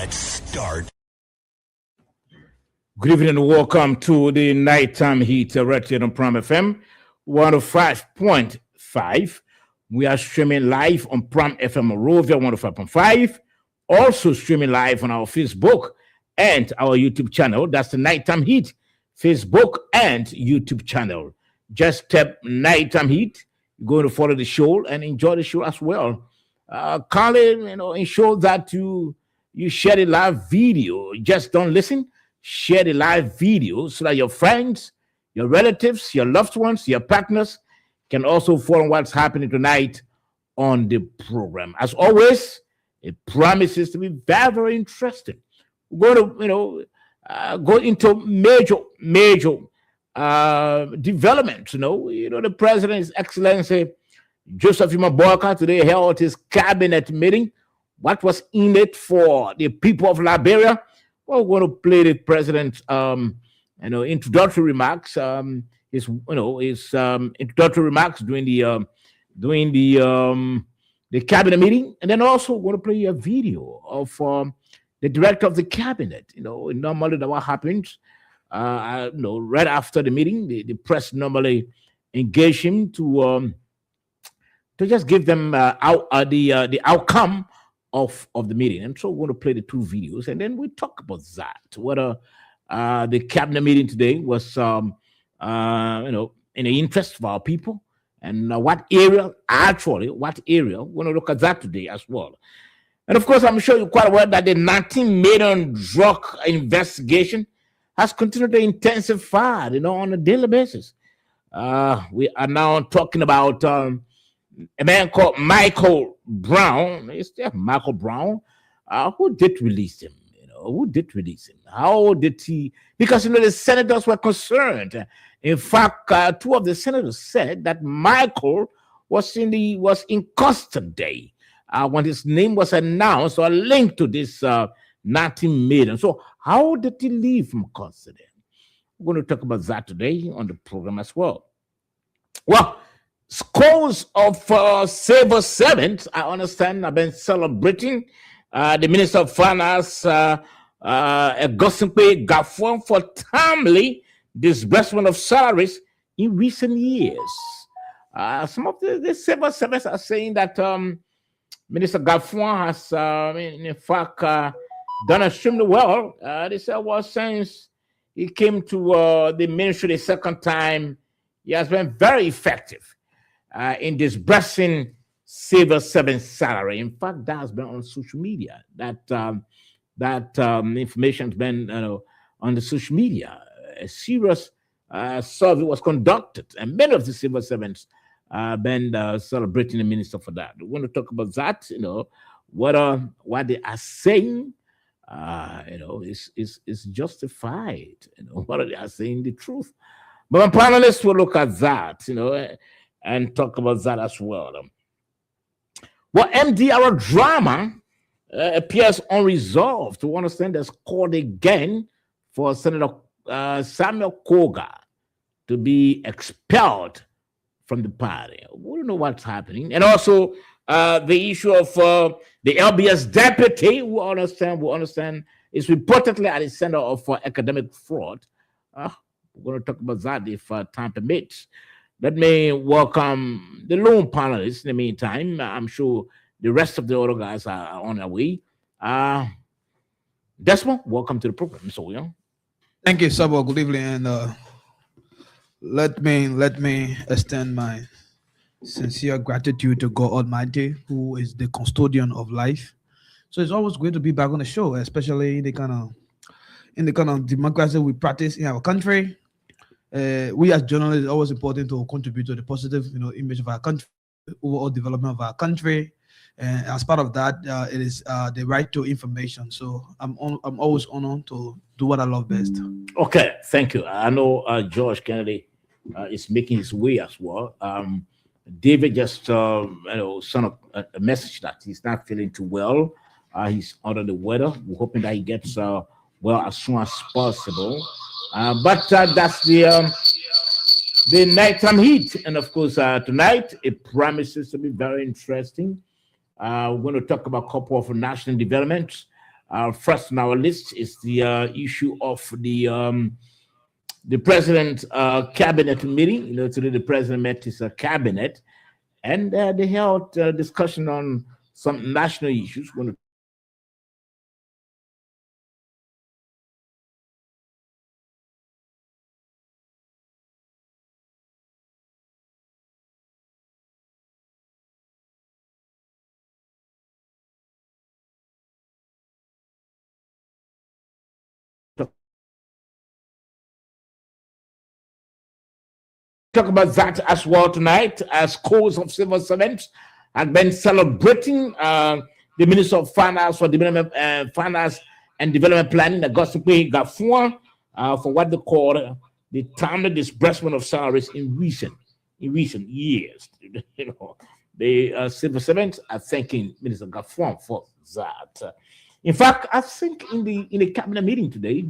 Let's start. Good evening and welcome to the Nighttime Heat right here on Prime FM 105.5. We are streaming live on Prime FM Morovia 105.5. Also streaming live on our Facebook and our YouTube channel. That's the Nighttime Heat, Facebook and YouTube channel. Just tap Nighttime Heat. You're going to follow the show and enjoy the show as well. Kindly, ensure that you share the live video. Just don't listen. Share the live video so that your friends, your relatives, your loved ones, your partners can also follow what's happening tonight on the program. As always, it promises to be very, very interesting. We're going to, go into major developments. The president, His Excellency Joseph Boakai, today held his cabinet meeting. What was in it for the people of Liberia? Well, we're going to play the president's, introductory remarks. His introductory remarks during the cabinet meeting, and then also we're going to play a video of the director of the cabinet. Normally what happens, right after the meeting, the press normally engage him to just give them the outcome of the meeting. And so we're going to play the two videos, and then we talk about that. Whether the cabinet meeting today was, in the interest of our people, and what area, we're going to look at that today as well. And of course, I'm sure you're quite aware that the 19 million drug investigation has continued to intensify, on a daily basis. We are now talking about a man called Michael Brown. Is there Michael Brown? Who did release him? Who did release him? How did he? Because the senators were concerned. In fact, two of the senators said that Michael was in custody when his name was announced or linked to this 19 million. So how did he leave from custody? We're going to talk about that today on the program as well. Well, scores of civil servants, I understand, have been celebrating the Minister of Finance, Gosimpe Gafuan, for timely disbursement of salaries in recent years. Some of the civil servants are saying that Minister Gafuan has, in fact, done extremely well. They said, well, since he came to the ministry the second time, he has been very effective in disbursing civil servant salary. In fact, that has been on social media. That information has been on the social media. A serious survey was conducted, and many of the civil servants have been celebrating the minister for that. We want to talk about that. What they are saying, is justified. What they are saying, the truth. But my panelists will look at that, and talk about that as well. Well, MDR drama appears unresolved. To understand, there's called again for Senator Samuel Koga to be expelled from the party. We don't know what's happening. And also the issue of the LBS deputy, we understand, is reportedly at the center of academic fraud. We're going to talk about that if time permits. Let me welcome the lone panelists in the meantime. I'm sure the rest of the other guys are on their way. Desmond, welcome to the program. So, Thank you, Sabo. Good evening. And let me extend my sincere gratitude to God Almighty, who is the custodian of life. So it's always great to be back on the show, especially in the kind of democracy we practice in our country. We as journalists, it's always important to contribute to the positive, image of our country, overall development of our country. And as part of that, it is the right to information. So I'm always honored to do what I love best. Okay, thank you. I know George Kennedy is making his way as well. David just sent a message that he's not feeling too well. He's under the weather. We're hoping that he gets well as soon as possible. But that's the nighttime heat. And of course, tonight, it promises to be very interesting. We're going to talk about a couple of national developments. First on our list is the issue of the president cabinet meeting. Today the president met his cabinet, and they held discussion on some national issues. We're going to talk about that as well tonight, as schools of civil servants have been celebrating the Minister of Finance for Development, Finance and Development Planning, Augustine Gafuan, for what they call the timely disbursement of salaries in recent years. The civil servants are thanking Minister Gafuan for that. In fact, I think in the cabinet meeting today,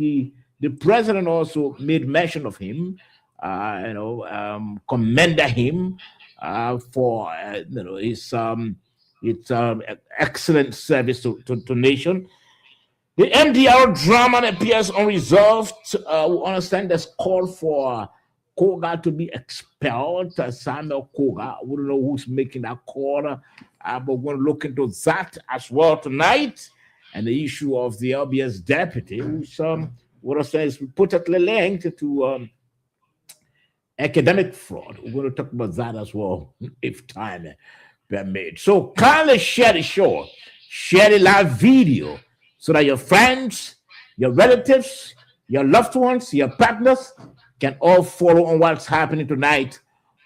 the president also made mention of him, commended him for his excellent service to nation. The MDR drama appears unresolved. We understand there's call for Koga to be expelled. Samuel Koga, we don't know who's making that call, but we're going to look into that as well tonight. And the issue of the LBS deputy, which what I say is reportedly linked to academic fraud. We're going to talk about that as well if time permits. So kindly share the show, share the live video so that your friends, your relatives, your loved ones, your partners can all follow on what's happening tonight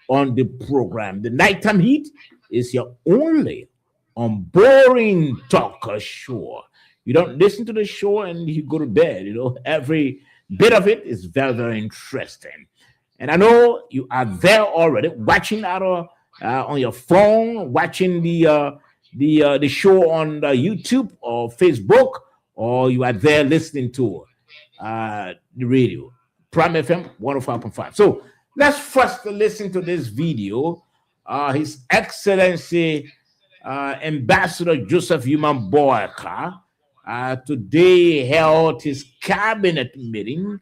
on the program. The Nighttime Heat is your only unboring talk show. You don't listen to the show and you go to bed. Every bit of it is very, very interesting. And I know you are there already, watching out on your phone, watching the show on YouTube or Facebook, or you are there listening to the radio, Prime FM 105.5. So let's first listen to this video. His Excellency Ambassador Joseph Human Boyka today held his cabinet meeting,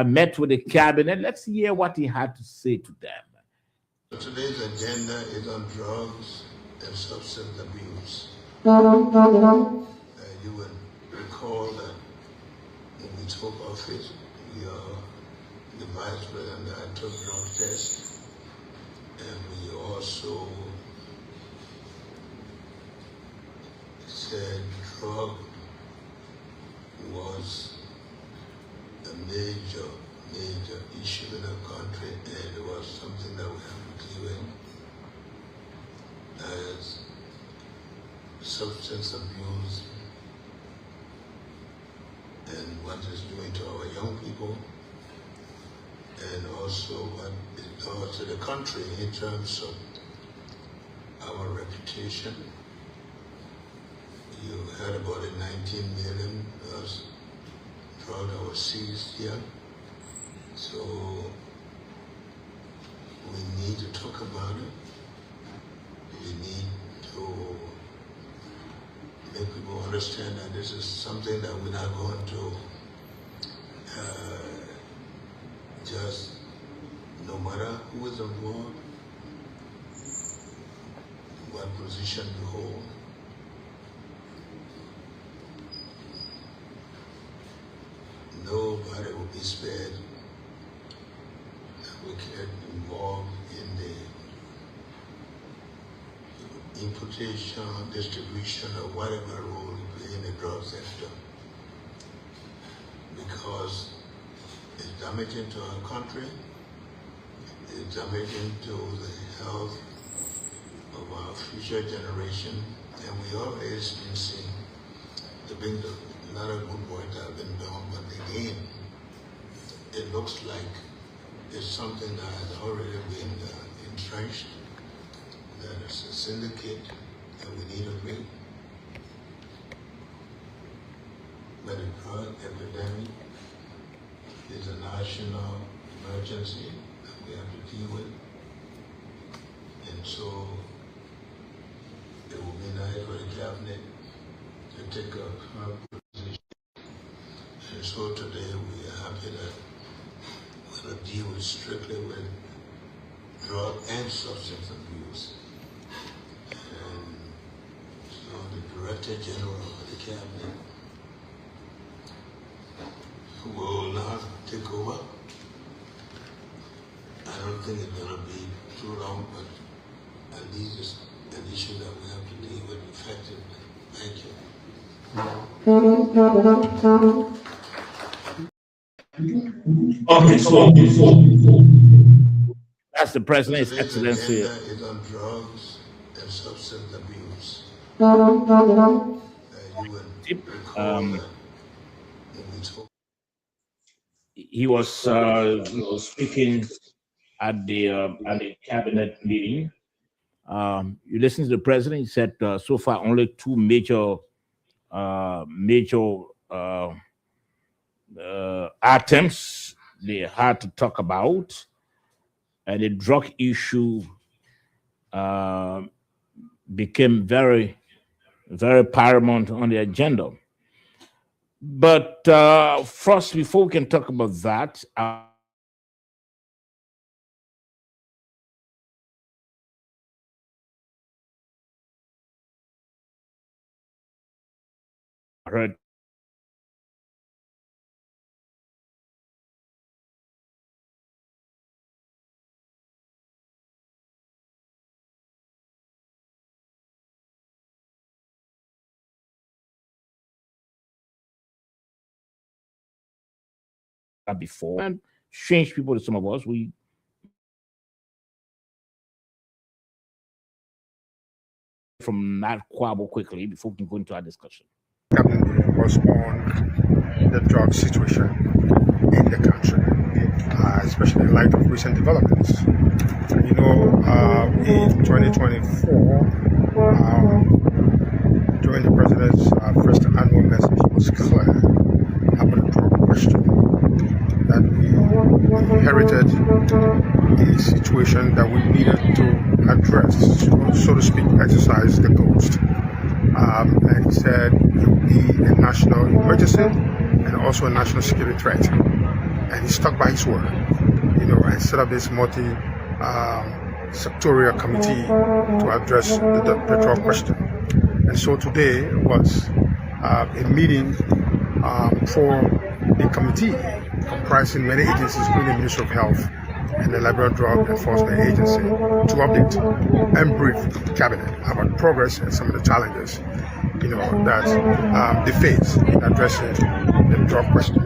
met with the cabinet. Let's hear what he had to say to them. Today's agenda is on drugs and substance abuse. You would recall that when we took office, the Vice President and I took drug tests, and we also said drug was a major issue in our country, and it was something that we have to deal with as substance abuse and what it's doing to our young people, and also what it does to the country in terms of our reputation. You heard about the 19 million drug that was seized here. So we need to talk about it. We need to make people understand that this is something that we're not going to just, no matter who is involved, what position you hold, nobody will be spared that will get involved in the importation, distribution, or whatever role you play in the drug sector, because it's damaging to our country, it's damaging to the health of our future generation, and we always been seeing a lot of good work that have been done, but again, it looks like it's something that has already been entrenched, that it's a syndicate, and we need to break. But the drug epidemic is a national emergency that we have to deal with, and so it will be nice for the cabinet to take up so today we are happy that we're going to deal with strictly with drug and substance abuse. And so the Director General of the Cabinet will now take over. I don't think it's going to be too long, but at least it's an issue that we have to deal with effectively. Thank you. Okay, that's the President's Excellency. The agenda is on drugs and substance abuse. You would recall that when we talked. He was speaking at the cabinet meeting. You listen to the president. He said so far only two major items they had to talk about, and the drug issue became very, very paramount on the agenda. But first, before we can talk about that, I heard that before, and strange people to some of us. We from that quabble quickly before we can go into our discussion. Was on the drug situation in the country, especially in light of recent developments. You know, in 2024, during the president's first annual message, it was clear about the drug question that we inherited a situation that we needed to address, so to speak, exercise the ghost. And he said it would be a national emergency and also a national security threat. And he stuck by his word, you know, and set up this sectorial committee to address the drug question. And so today was a meeting for a committee comprising many agencies, including the Ministry of Health and the Liberal Drug Enforcement Agency, to update and brief the cabinet about progress and some of the challenges, you know, that they face in addressing the drug question.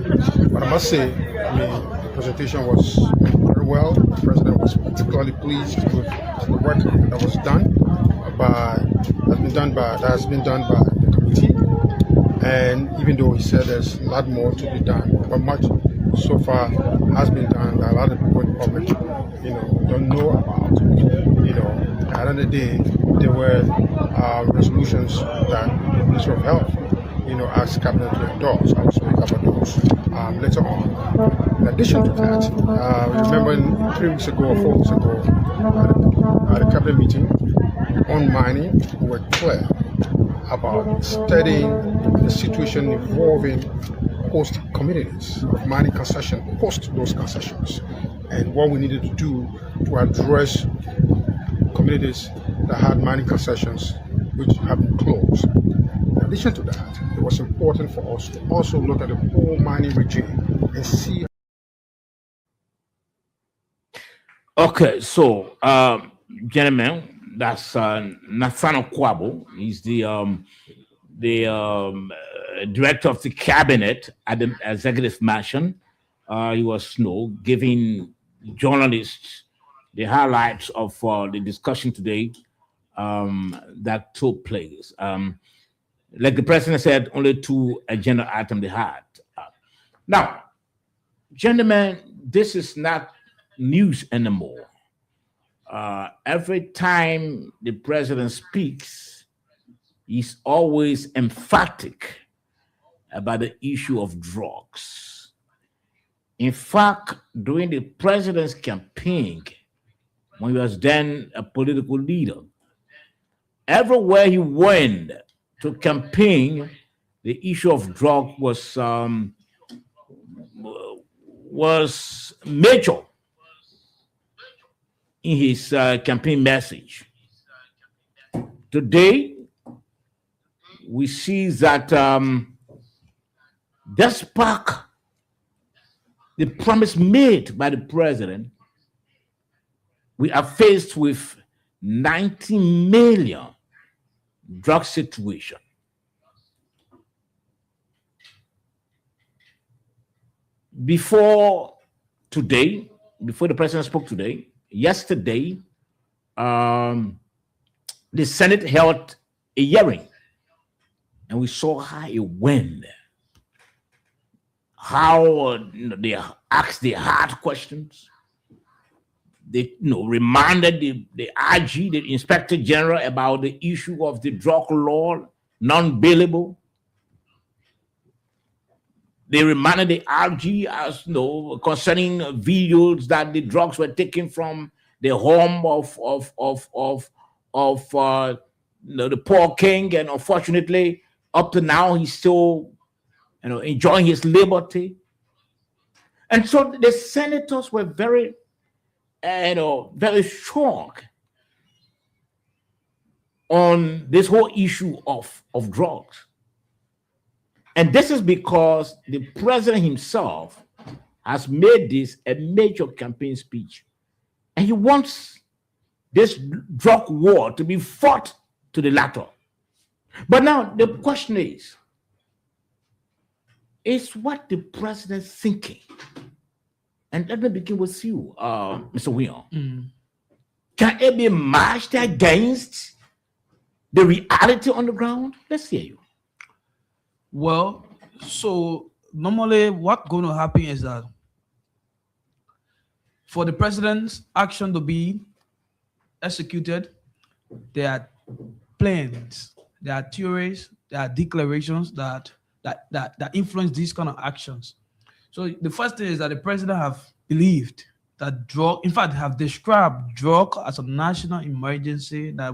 But I must say, I mean, the presentation was very well. The president was particularly pleased with the work that was done that has been done by the committee. And even though he said there's a lot more to be done, but much so far has been done that a lot of people in the public, you know, don't know about. You know, at the end of the day, there were resolutions that the Ministry of Health, you know, asked Cabinet to endorse. I will speak about those later on. In addition to that, remember 3 weeks ago or 4 weeks ago, at a Cabinet meeting on mining, we were clear about studying the situation involving host communities of mining concession, post those concessions, and what we needed to do to address communities that had mining concessions which have been closed. In addition to that, it was important for us to also look at the whole mining regime and see. Okay, so gentlemen, that's Nathaniel Kwabo. He's the director of the cabinet at the executive mansion. He was, you know, giving journalists the highlights of the discussion today that took place. Like the president said, only two agenda items they had. Now, gentlemen, this is not news anymore. Every time the president speaks, he's always emphatic about the issue of drugs. In fact, during the president's campaign, when he was then a political leader, everywhere he went to campaign, the issue of drug was was major in his campaign message. Today, we see that despite the promise made by the president, we are faced with 90 million drug situation. Before the president spoke today, yesterday, the Senate held a hearing, and we saw how it went. How they asked the hard questions. They reminded the IG, the Inspector General, about the issue of the drug law, non-bailable. They reminded the RG as concerning videos that the drugs were taken from the home of the poor king, and unfortunately, up to now, he's still enjoying his liberty. And so the senators were very very shocked on this whole issue of drugs. And this is because the president himself has made this a major campaign speech. And he wants this drug war to be fought to the latter. But now the question is what the president thinking? And let me begin with you, Mr. William. Can it be matched against the reality on the ground? Let's hear you. Well, so normally what's going to happen is that for the president's action to be executed, there are plans, there are theories, there are declarations that influence these kind of actions. So the first thing is that the president have believed that drug, in fact, have described drug as a national emergency that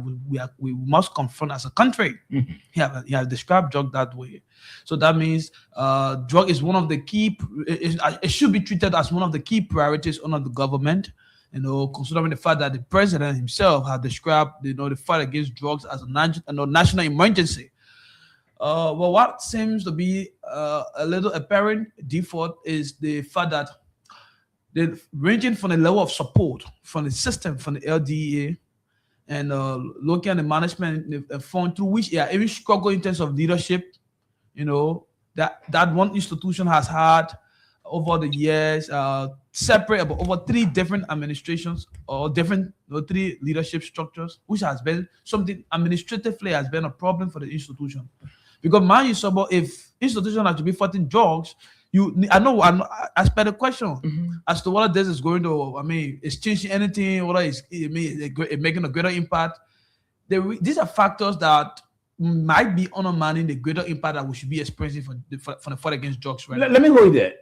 we must confront as a country. Mm-hmm. He has described drug that way. So that means drug is one of the key, it should be treated as one of the key priorities under the government, considering the fact that the president himself has described, the fight against drugs as a national emergency. Well, what seems to be a little apparent default is the fact that ranging from the level of support from the system, from the LDA, and looking at the management fund through which they are even struggling in terms of leadership, that one institution has had over the years, separate about over 3 different administrations or different 3 leadership structures, which has been something administratively has been a problem for the institution. Because mind you, if institution are to be fighting drugs, as per the question as to whether this is going to, it's changing anything, whether it's making a greater impact. These are factors that might be undermining the greater impact that we should be experiencing for the fight against drugs. Right let me go there.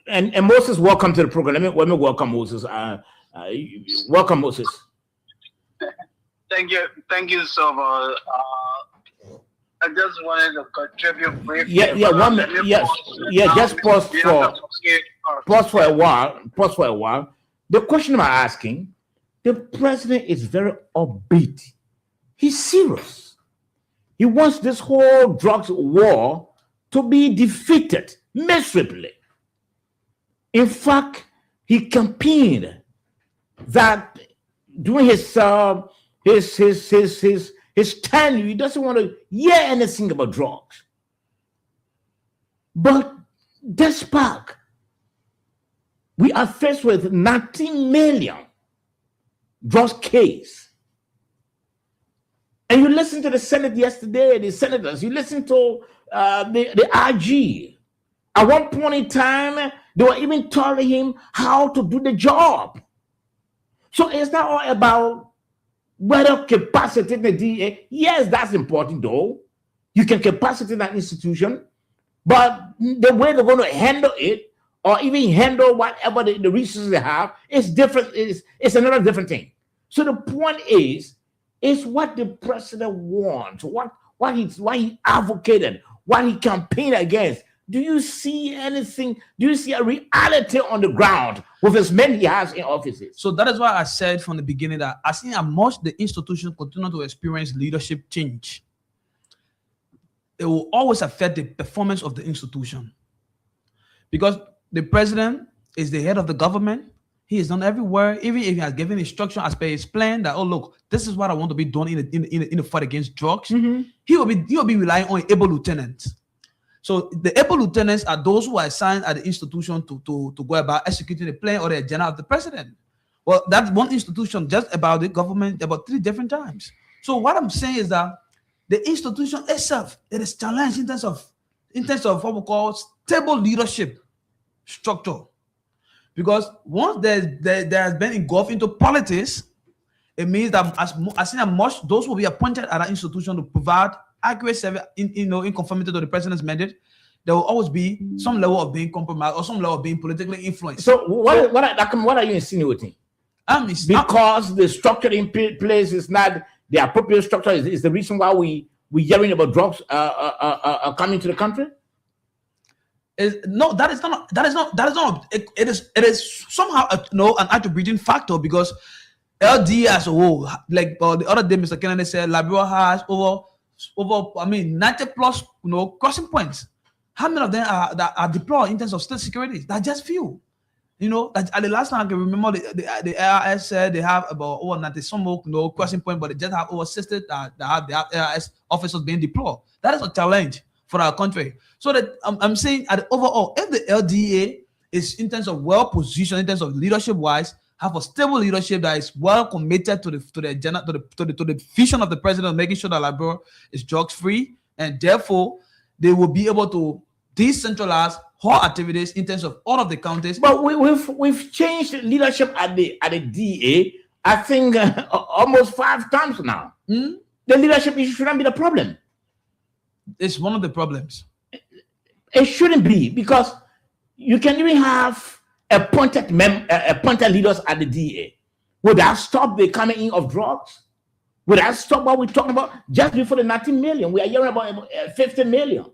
And Moses, welcome to the program. Let me welcome Moses. Welcome, Moses. Thank you so much. I just wanted to contribute briefly. Just pause for a while. The question I'm asking, the president is very upbeat. He's serious. He wants this whole drugs war to be defeated miserably. In fact, he campaigned that during his tenure, he doesn't want to hear anything about drugs. But despite we are faced with 19 million drugs case. And you listen to the Senate yesterday, the senators, you listen to the RG. At one point in time, they were even telling him how to do the job. So it's not all about whether capacity in the DA. Yes, that's important though. You can capacity that institution, but the way they're going to handle it, or even handle whatever the resources they have, is different. It's another different thing. So the point is what the president wants, what he advocated, what he campaigned against. Do you see anything? Do you see a reality on the ground with as many he has in offices? So that is why I said from the beginning that as in as much the institution continue to experience leadership change, it will always affect the performance of the institution. Because the president is the head of the government. He is done everywhere, even if he has given instruction as per his plan that, oh, look, this is what I want to be done in the fight against drugs. He will be relying on able lieutenants. So the able lieutenants are those who are assigned at the institution to go about executing the plan or the agenda of the president. Well, that's one institution just about the government about 3 different times. So what I'm saying is that the institution itself, it is challenged in terms of what we call stable leadership structure. Because once there has been engulfed into politics, it means that as much those will be appointed at an institution to provide accurate service in conformity to the president's mandate, there will always be some level of being compromised or some level of being politically influenced. So what are you insinuating? Because the structure in place is not the appropriate structure is the reason why we're hearing about drugs coming to the country? No, that is not. It is somehow an attributing factor, because LD as a whole, like the other day, Mr. Kennedy said, Liberia has over 90 plus crossing points. How many of them are deployed in terms of state security? That's just few. At the last time I can remember, the ARS said they have about over 90 some more crossing point, but they just have over 60 that have the ARS officers being deployed. That is a challenge for our country. So that I'm saying, at the overall, if the LDA is in terms of well positioned, in terms of leadership wise, have a stable leadership that is well committed to the agenda, to the vision of the president of making sure that Liberia is drugs free, and therefore they will be able to decentralize whole activities in terms of all of the counties. But we've changed leadership at the DA, I think almost 5 times now. The leadership issue shouldn't be the problem. It's one of the problems. It shouldn't be, because you can even have appointed leaders at the DA. Would that stop the coming in of drugs? Would that stop what we're talking about? Just before the 19 million, we are hearing about 50 million.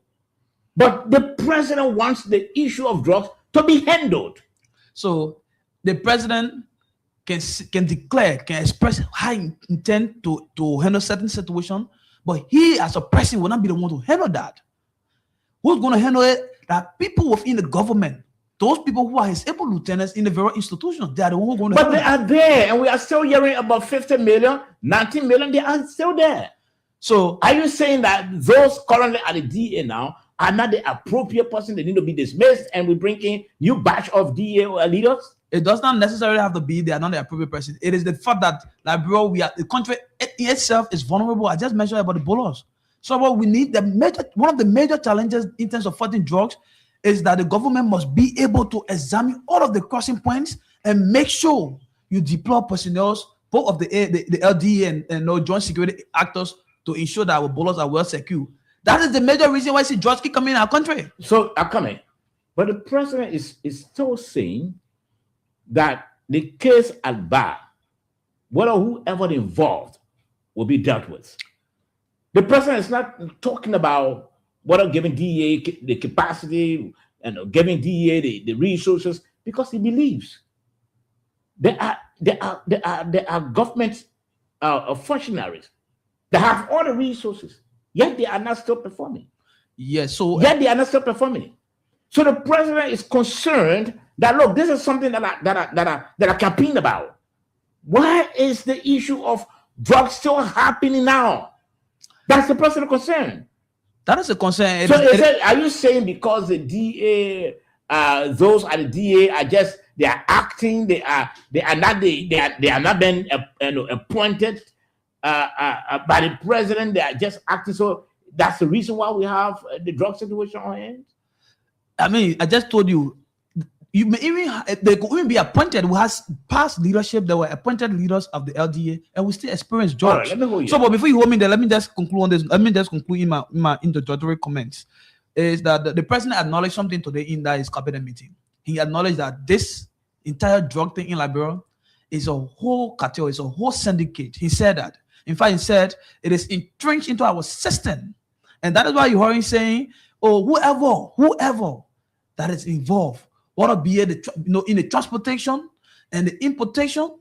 But the president wants the issue of drugs to be handled. So the president can declare, can express high intent to handle certain situation, but he as a president will not be the one to handle that. Who's going to handle it? That people within the government, those people who are his able lieutenants in the very institution, they are the one who are going to handle it. But they are there, and we are still hearing about 50 million, 19 million, they are still there. So are you saying that those currently at the DA now are not the appropriate person? They need to be dismissed, and we bring in new batch of DA leaders? It does not necessarily have to be they are not the appropriate person. It is the fact that the country itself is vulnerable. I just mentioned about the bolos. So what we need, one of the major challenges in terms of fighting drugs is that the government must be able to examine all of the crossing points and make sure you deploy personnel, both of the LDA and joint security actors, to ensure that our bolos are well secured. That is the major reason why drugs keep coming in our country. So are coming, but the president is still saying that the case at bar, whoever involved, will be dealt with. The president is not talking about whether giving DEA the capacity and giving DEA the resources, because he believes there are government functionaries that have all the resources, yet they are not still performing. Yes, so yet they are not still performing. So the president is concerned that, look, this is something that I campaign about. Why is the issue of drugs still happening now? That's the personal concern. That is a concern. Are you saying because the DA, those at the DA are just, they are acting, they are not being appointed by the president, they are just acting? So that's the reason why we have the drug situation on hand? I mean, I just told you, they could even be appointed who has past leadership. They were appointed leaders of the LDA, and we still experience drugs. Right, so, but before you hold me there, let me just conclude on this. Let me just conclude in my introductory comments. Is that the president acknowledged something today in his cabinet meeting. He acknowledged that this entire drug thing in Liberia is a whole cartel, it's a whole syndicate. He said that. In fact, he said it is entrenched into our system, and that is why you heard him saying, or whoever that is involved, whether be it in the transportation and the importation,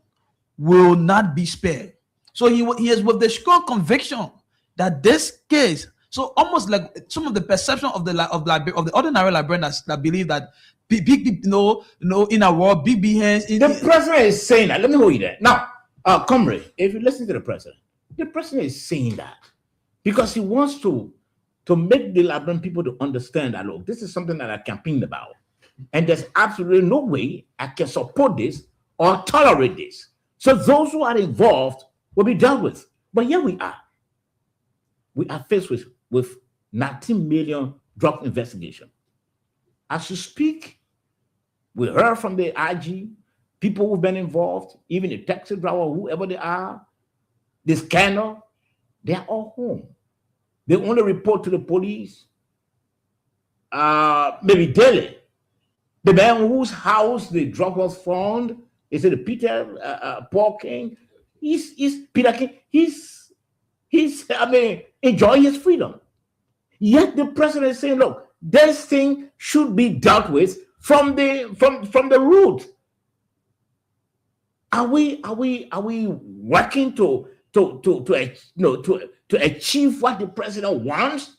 will not be spared. So he is with the strong conviction that this case. So almost like some of the perception of the ordinary Liberian that believe that big in our world, big hands. The president is saying that. Let me hold you there. Now, comrade, if you listen to the president is saying that because he wants to make the Liberian people to understand that, look, this is something that I campaigned about. And there's absolutely no way I can support this or tolerate this. So those who are involved will be dealt with. But here we are. We are faced with 19 million drug investigation. As you speak, we heard from the IG, people who've been involved, even the taxi driver, whoever they are, the scanner, they are all home. They only report to the police, maybe daily. The man whose house the drug was found, is it Peter Paul King? He's Peter King. He's enjoying his freedom. Yet the president is saying, look, this thing should be dealt with from the root. Are we working to achieve what the president wants,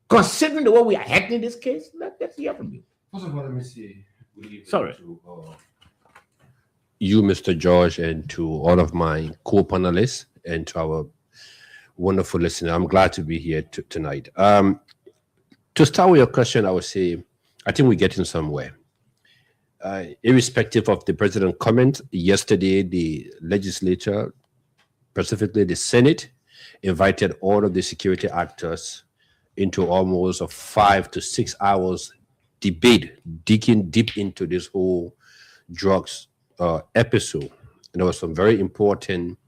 considering the way we are acting in this case? Let's hear from you. First of all, let me say good evening Sorry. to you, Mr. George, and to all of my co-panelists and to our wonderful listener. I'm glad to be here tonight. To start with your question, I would say, I think we're getting somewhere. Irrespective of the president's comment, yesterday the legislature, specifically the Senate, invited all of the security actors into almost a 5 to 6 hours debate, digging deep into this whole drugs episode. And there was some very important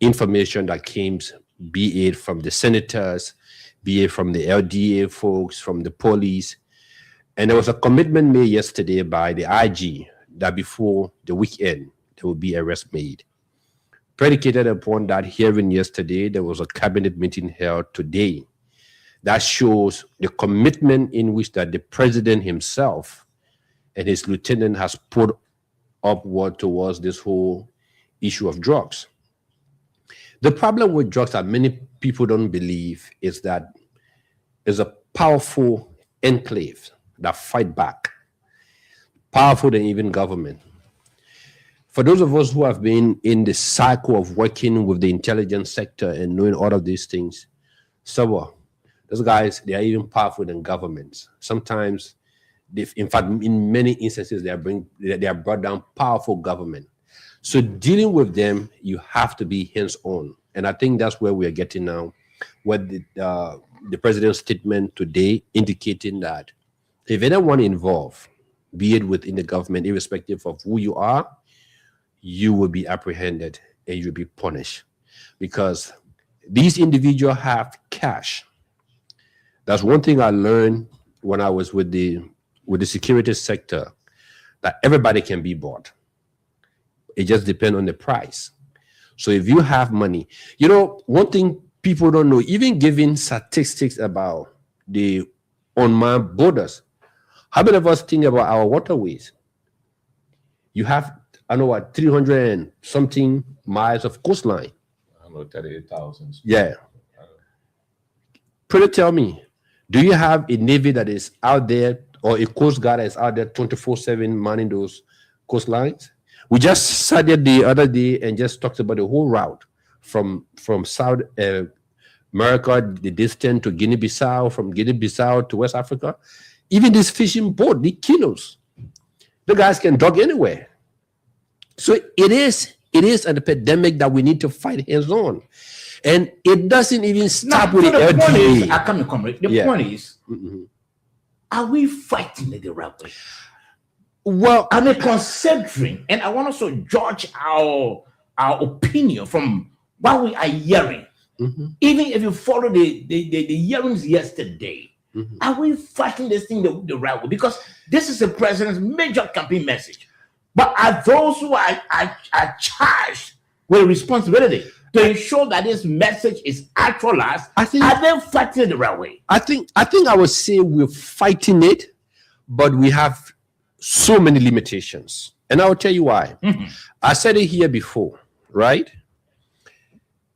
information that came, be it from the senators, be it from the LDA folks, from the police. And there was a commitment made yesterday by the IG that before the weekend, there will be arrest made. Predicated upon that hearing yesterday, there was a cabinet meeting held today that shows the commitment in which that the president himself and his lieutenant has put upward towards this whole issue of drugs. The problem with drugs that many people don't believe is that there's a powerful enclave that fight back, powerful than even government. For those of us who have been in the cycle of working with the intelligence sector and knowing all of these things, those guys, they are even powerful than governments. Sometimes, in fact, in many instances, they are brought down powerful government. So dealing with them, you have to be hands-on. And I think that's where we are getting now, where the president's statement today indicating that if anyone involved, be it within the government, irrespective of who you are, you will be apprehended and you'll be punished. Because these individuals have cash. That's one thing I learned when I was with the security sector, that everybody can be bought. It just depends on the price. So if you have money, one thing people don't know, even giving statistics about the unmanned borders, how many of us think about our waterways? You have, 300 and something miles of coastline. 38,000. Yeah. Pretty tell me, do you have a Navy that is out there or a Coast Guard that is out there 24/7 manning those coastlines? We just sat there the other day and just talked about the whole route from South America, the distance to Guinea-Bissau, from Guinea-Bissau to West Africa. Even this fishing boat, the canoes, the guys can dock anywhere. So it is an epidemic that we need to fight hands-on. And it doesn't even stop with the LDA. The point is, are we fighting it the right way? Well, considering, and I want us to judge our opinion from what we are hearing. Even if you follow the hearings yesterday, are we fighting this thing the right way? Because this is the president's major campaign message. But are those who are charged with responsibility to ensure that this message is actualized? I think- are they fighting the right way? I think I would say we're fighting it, but we have so many limitations. And I will tell you why. I said it here before, right?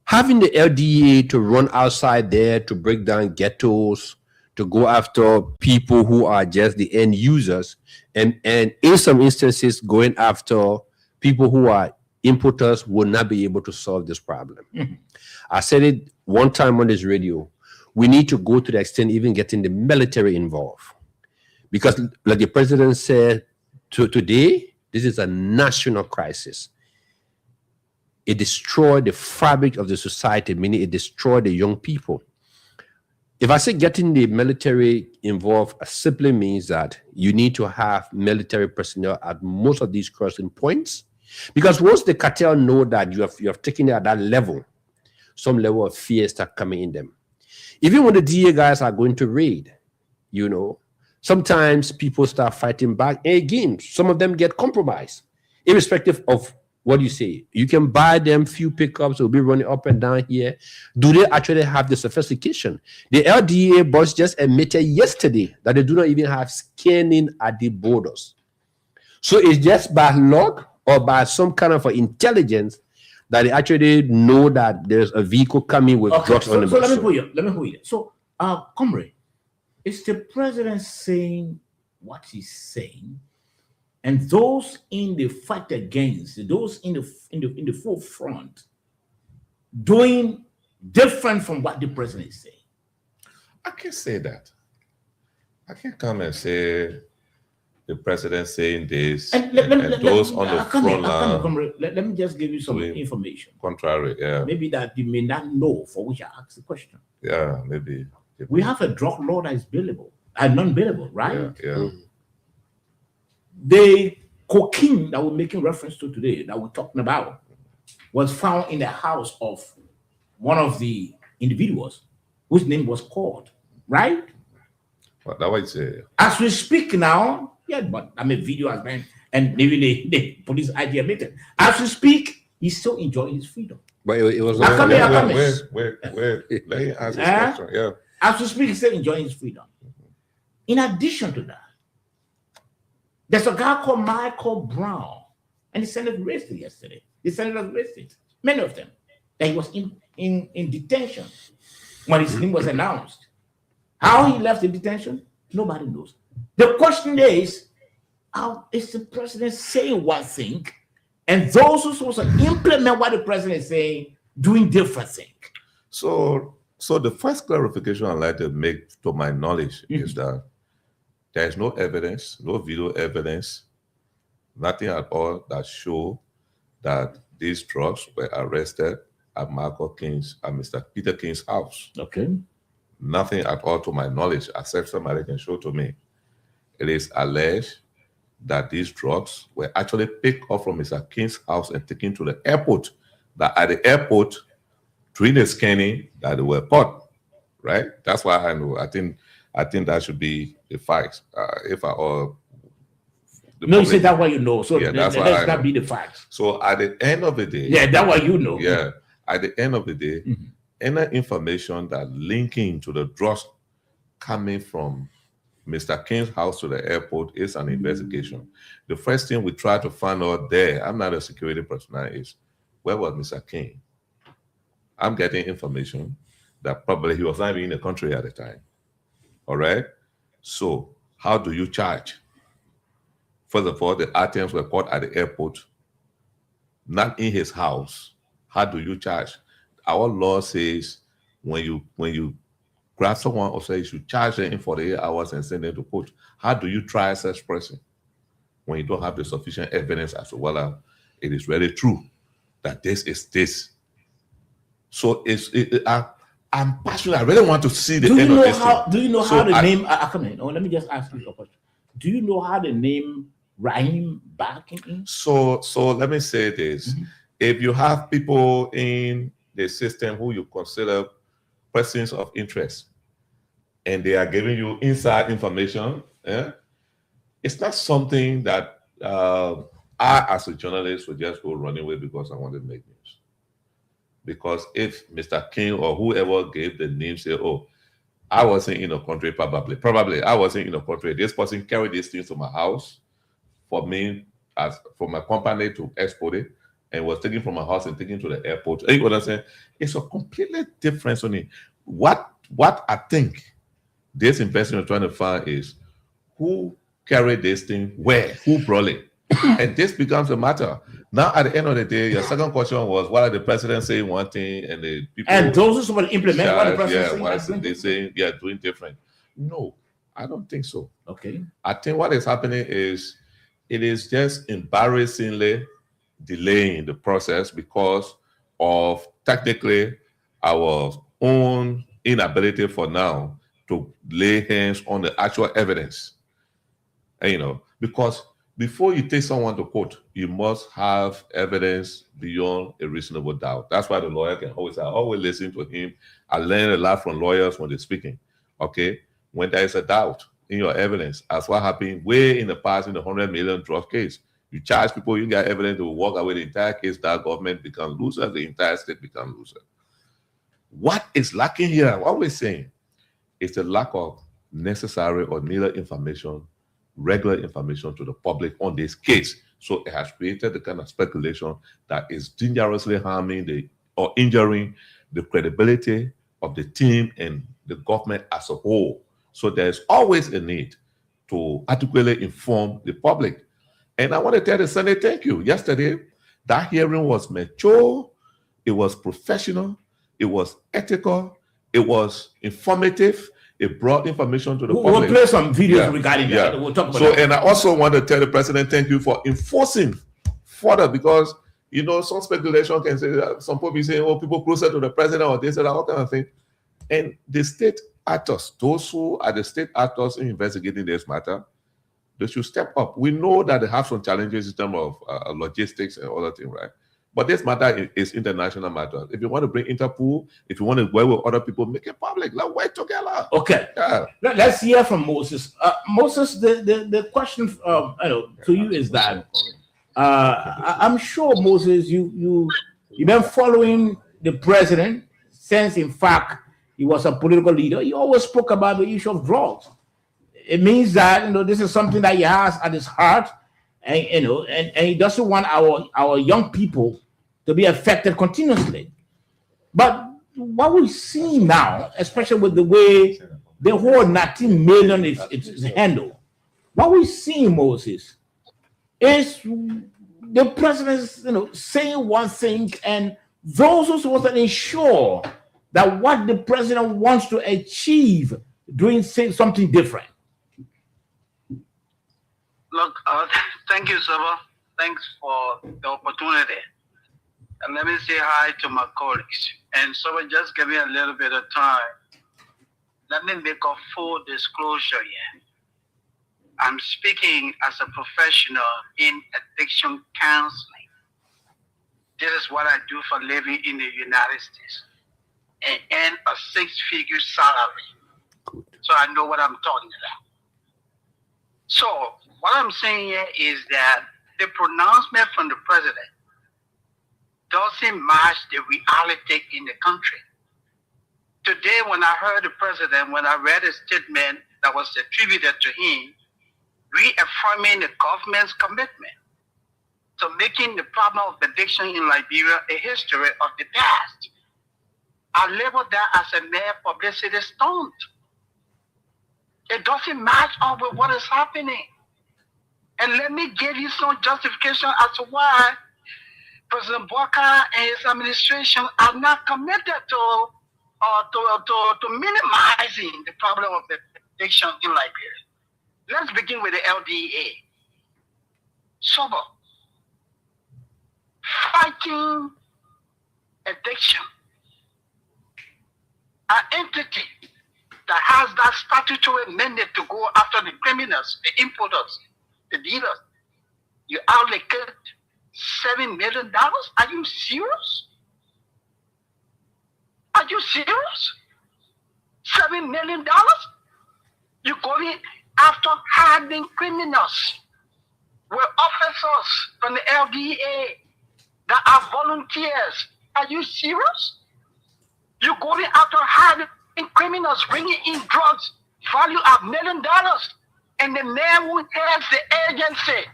Having the LDA to run outside there to break down ghettos, to go after people who are just the end users, and in some instances going after people who are importers will not be able to solve this problem. I said it one time on this radio. We need to go to the extent even getting the military involved. Because like the president said today, this is a national crisis. It destroyed the fabric of the society, meaning it destroyed the young people. If I say getting the military involved, simply means that you need to have military personnel at most of these crossing points. Because once the cartel know that you have taken it at that level, some level of fear start coming in them. Even when the DA guys are going to raid, sometimes people start fighting back. And again, some of them get compromised, irrespective of what you say. You can buy them few pickups, will be running up and down here. Do they actually have the sophistication? The LDA boss just admitted yesterday that they do not even have scanning at the borders. So it's just by luck or by some kind of intelligence that they actually know that there's a vehicle coming with drugs on the So bus. let me put you. So, comrade, is the president saying what he's saying, and those in the fight against, those in the forefront, doing different from what the president is saying? I can't say that. I can't come and say the president saying this And those on the front line comrade, let me just give you some doing information. contrary. Yeah, Maybe that you may not know, for which I asked the question. yeah, maybe. We have a drug law that is billable and non-billable, right? Yeah. The cocaine that we're making reference to today, that we're talking about, was found in the house of one of the individuals whose name was called, right? But that was say. As we speak now, yeah, but video has been, and maybe the police ID admitted. As we speak, he's still enjoying his freedom. But it was I come here, I come here. Wait. Let me ask this Huh? question. Yeah. As we speak, he's still enjoying his freedom. In addition to that, there's a guy called Michael Brown, and the Senate raised it yesterday. The senators raised it, many of them, that he was in detention when his name was announced. How he left the detention, nobody knows. The question is, how is the president saying one thing, and those who are supposed to implement what the president is saying, doing different thing? So the first clarification I'd like to make, to my knowledge, is that there is no evidence, no video evidence, nothing at all that show that these drugs were arrested at Mr. Peter King's house. Okay. Nothing at all to my knowledge, except somebody can show to me. It is alleged that these drugs were actually picked up from Mr. King's house and taken to the airport. That at the airport, during the scanning, that they were bought. Right? That's why I know. I think that should be the facts. If I all. No, you say that's what you know. So Yeah, that's let's what I not know. be the facts. So at the end of the day, Yeah, that's what you know. yeah, at the end of the day, Mhm. any information that linking to the drugs coming from Mr. King's house to the airport is an investigation. The first thing we try to find out there, I'm not a security personnel, is where was Mr. King? I'm getting information that probably he was not even in the country at the time. All right? So how do you charge? First of all, the items were caught at the airport, not in his house. How do you charge? Our law says when you grab someone or say you should charge them in 48 hours and send them to court. How do you try such person when you don't have the sufficient evidence as to whether it is really true that this is this? So I'm passionate. I really want to see the Do you end of know this how? thing. Do you know So how the I- name? Come in. Oh, let me just ask you a question. Do you know how the name Raheem Barkin is? So let me say this. Mhm. If you have people in the system who you consider persons of interest and they are giving you inside information, it's not something that I, as a journalist, would just go running with because I want to make news. Because if Mr. King or whoever gave the name say, oh, I wasn't in a country, probably I wasn't in a country. This person carried these things to my house for me, as for my company to export it, and was taken from my house and taken to the airport. You know what I'm saying? It's a completely different thing. What I think this investor is trying to find is who carried this thing where, who brought it. And this becomes a matter. Now, at the end of the day, your second question was, why are the president saying one thing and the people... And those who support implement what the president why saying? they say they are doing different. No, I don't think so. Okay. I think what is happening is it is just embarrassingly delaying the process because of technically our own inability for now to lay hands on the actual evidence. And, you know, because before you take someone to court, you must have evidence beyond a reasonable doubt. That's why the lawyer can always say, I always listen to him. I learn a lot from lawyers when they're speaking. Okay, when there is a doubt in your evidence, as what happened way in the past in the 100 million drug case. You charge people, you get evidence to walk away the entire case, that government becomes loser, the entire state becomes loser. What is lacking here, what we're saying, is the lack of necessary or needed information, regular information to the public on this case. So it has created the kind of speculation that is dangerously harming or injuring the credibility of the team and the government as a whole. So there's always a need to adequately inform the public. And I want to tell the Senate, thank you. Yesterday, that hearing was mature, it was professional, it was ethical, it was informative, it brought information to the public. We'll play some videos regarding that. We'll talk about that. And I also want to tell the president, thank you for enforcing further, because, you know, some speculation can say, some people be saying, oh, people closer to the president or this or that, all kind of thing. And the state actors, those who are the state actors in investigating this matter, they should step up. We know that they have some challenges in terms of logistics and other things, right? But this matter is international matter. If you want to bring Interpol, if you want to work with other people, make it public. Let's work together. Okay. Yeah. Let's hear from Moses. Moses, the question to you is that I'm sure, Moses, you've been following the president since, in fact, he was a political leader. He always spoke about the issue of drugs. It means that this is something that he has at his heart, and and he doesn't want our young people to be affected continuously. But what we see now, especially with the way the whole 19 million is handled, what we see, Moses, is the president saying one thing, and those who are supposed to ensure that what the president wants to achieve doing something different. Look, thank you, Saba. Thanks for the opportunity. And let me say hi to my colleagues. And Saba, just give me a little bit of time. Let me make a full disclosure here. I'm speaking as a professional in addiction counseling. This is what I do for a living in the United States. And earn a six-figure salary. Good. So I know what I'm talking about. So what I'm saying here is that the pronouncement from the president doesn't match the reality in the country. Today, when I heard the president, when I read a statement that was attributed to him, reaffirming the government's commitment to making the problem of addiction in Liberia a history of the past, I label that as a mere publicity stunt. It doesn't match up with what is happening. And let me give you some justification as to why President Bouakai and his administration are not committed to minimizing the problem of addiction in Liberia. Let's begin with the LDA. SOBA, fighting addiction, an entity that has that statutory mandate to go after the criminals, the importers, the dealers. You allocate $7 million? Are you serious? Are you serious? $7 million? You're going after hardened criminals with officers from the LDA that are volunteers Are you serious? You're going after hiring criminals, bringing in drugs, value of $1 million, and the man who heads the agency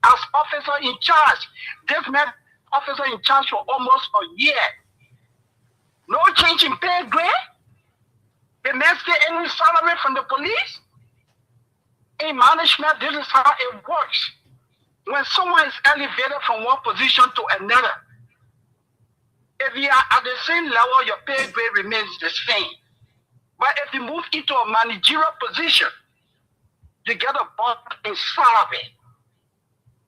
as officer in charge, this man officer in charge for almost a year. No change in pay grade. The man still any salary from the police. In management, this is how it works. When someone is elevated from one position to another, if you are at the same level, your pay grade remains the same. But if you move into a managerial position, you get a bump in salary.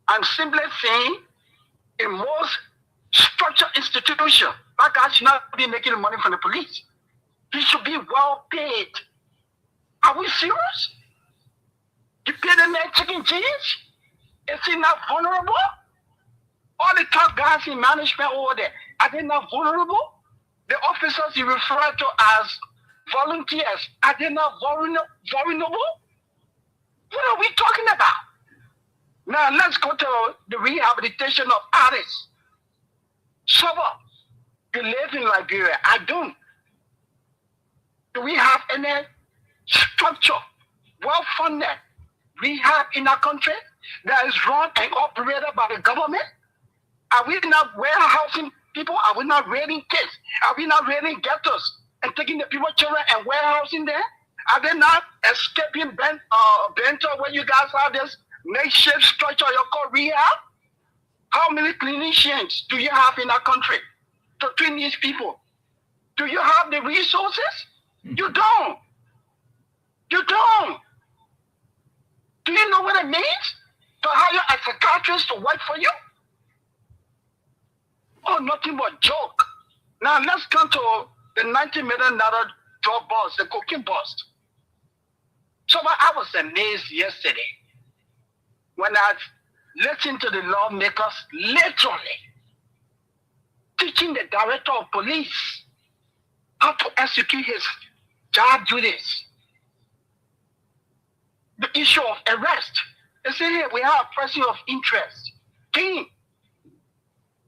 I'm simply saying, in most structured institutions, that guy should not be making money from the police. He should be well paid. Are we serious? You pay the man chicken cheese? Is he not vulnerable? All the top guys in management over there, are they not vulnerable? The officers you refer to as volunteers, are they not vulnerable? What are we talking about? Now let's go to the rehabilitation of artists. Saba, you live in Liberia. I don't. Do we have any structure, well-funded rehab in our country that is run and operated by the government? Are we not warehousing people? Are we not raiding kids? Are we not raiding ghettos and taking the people's children and warehousing them? Are they not escaping Bento where you guys have this makeshift structure you call rehab? How many clinicians do you have in our country to treat these people? Do you have the resources? You don't. You don't. Do you know what it means to hire a psychiatrist to work for you? Oh, nothing but joke. Now let's come to the $90 million drug bust, the cocaine bust. So I was amazed yesterday when I listened to the lawmakers literally teaching the director of police how to execute his job duties. The issue of arrest. They say here we have a person of interest.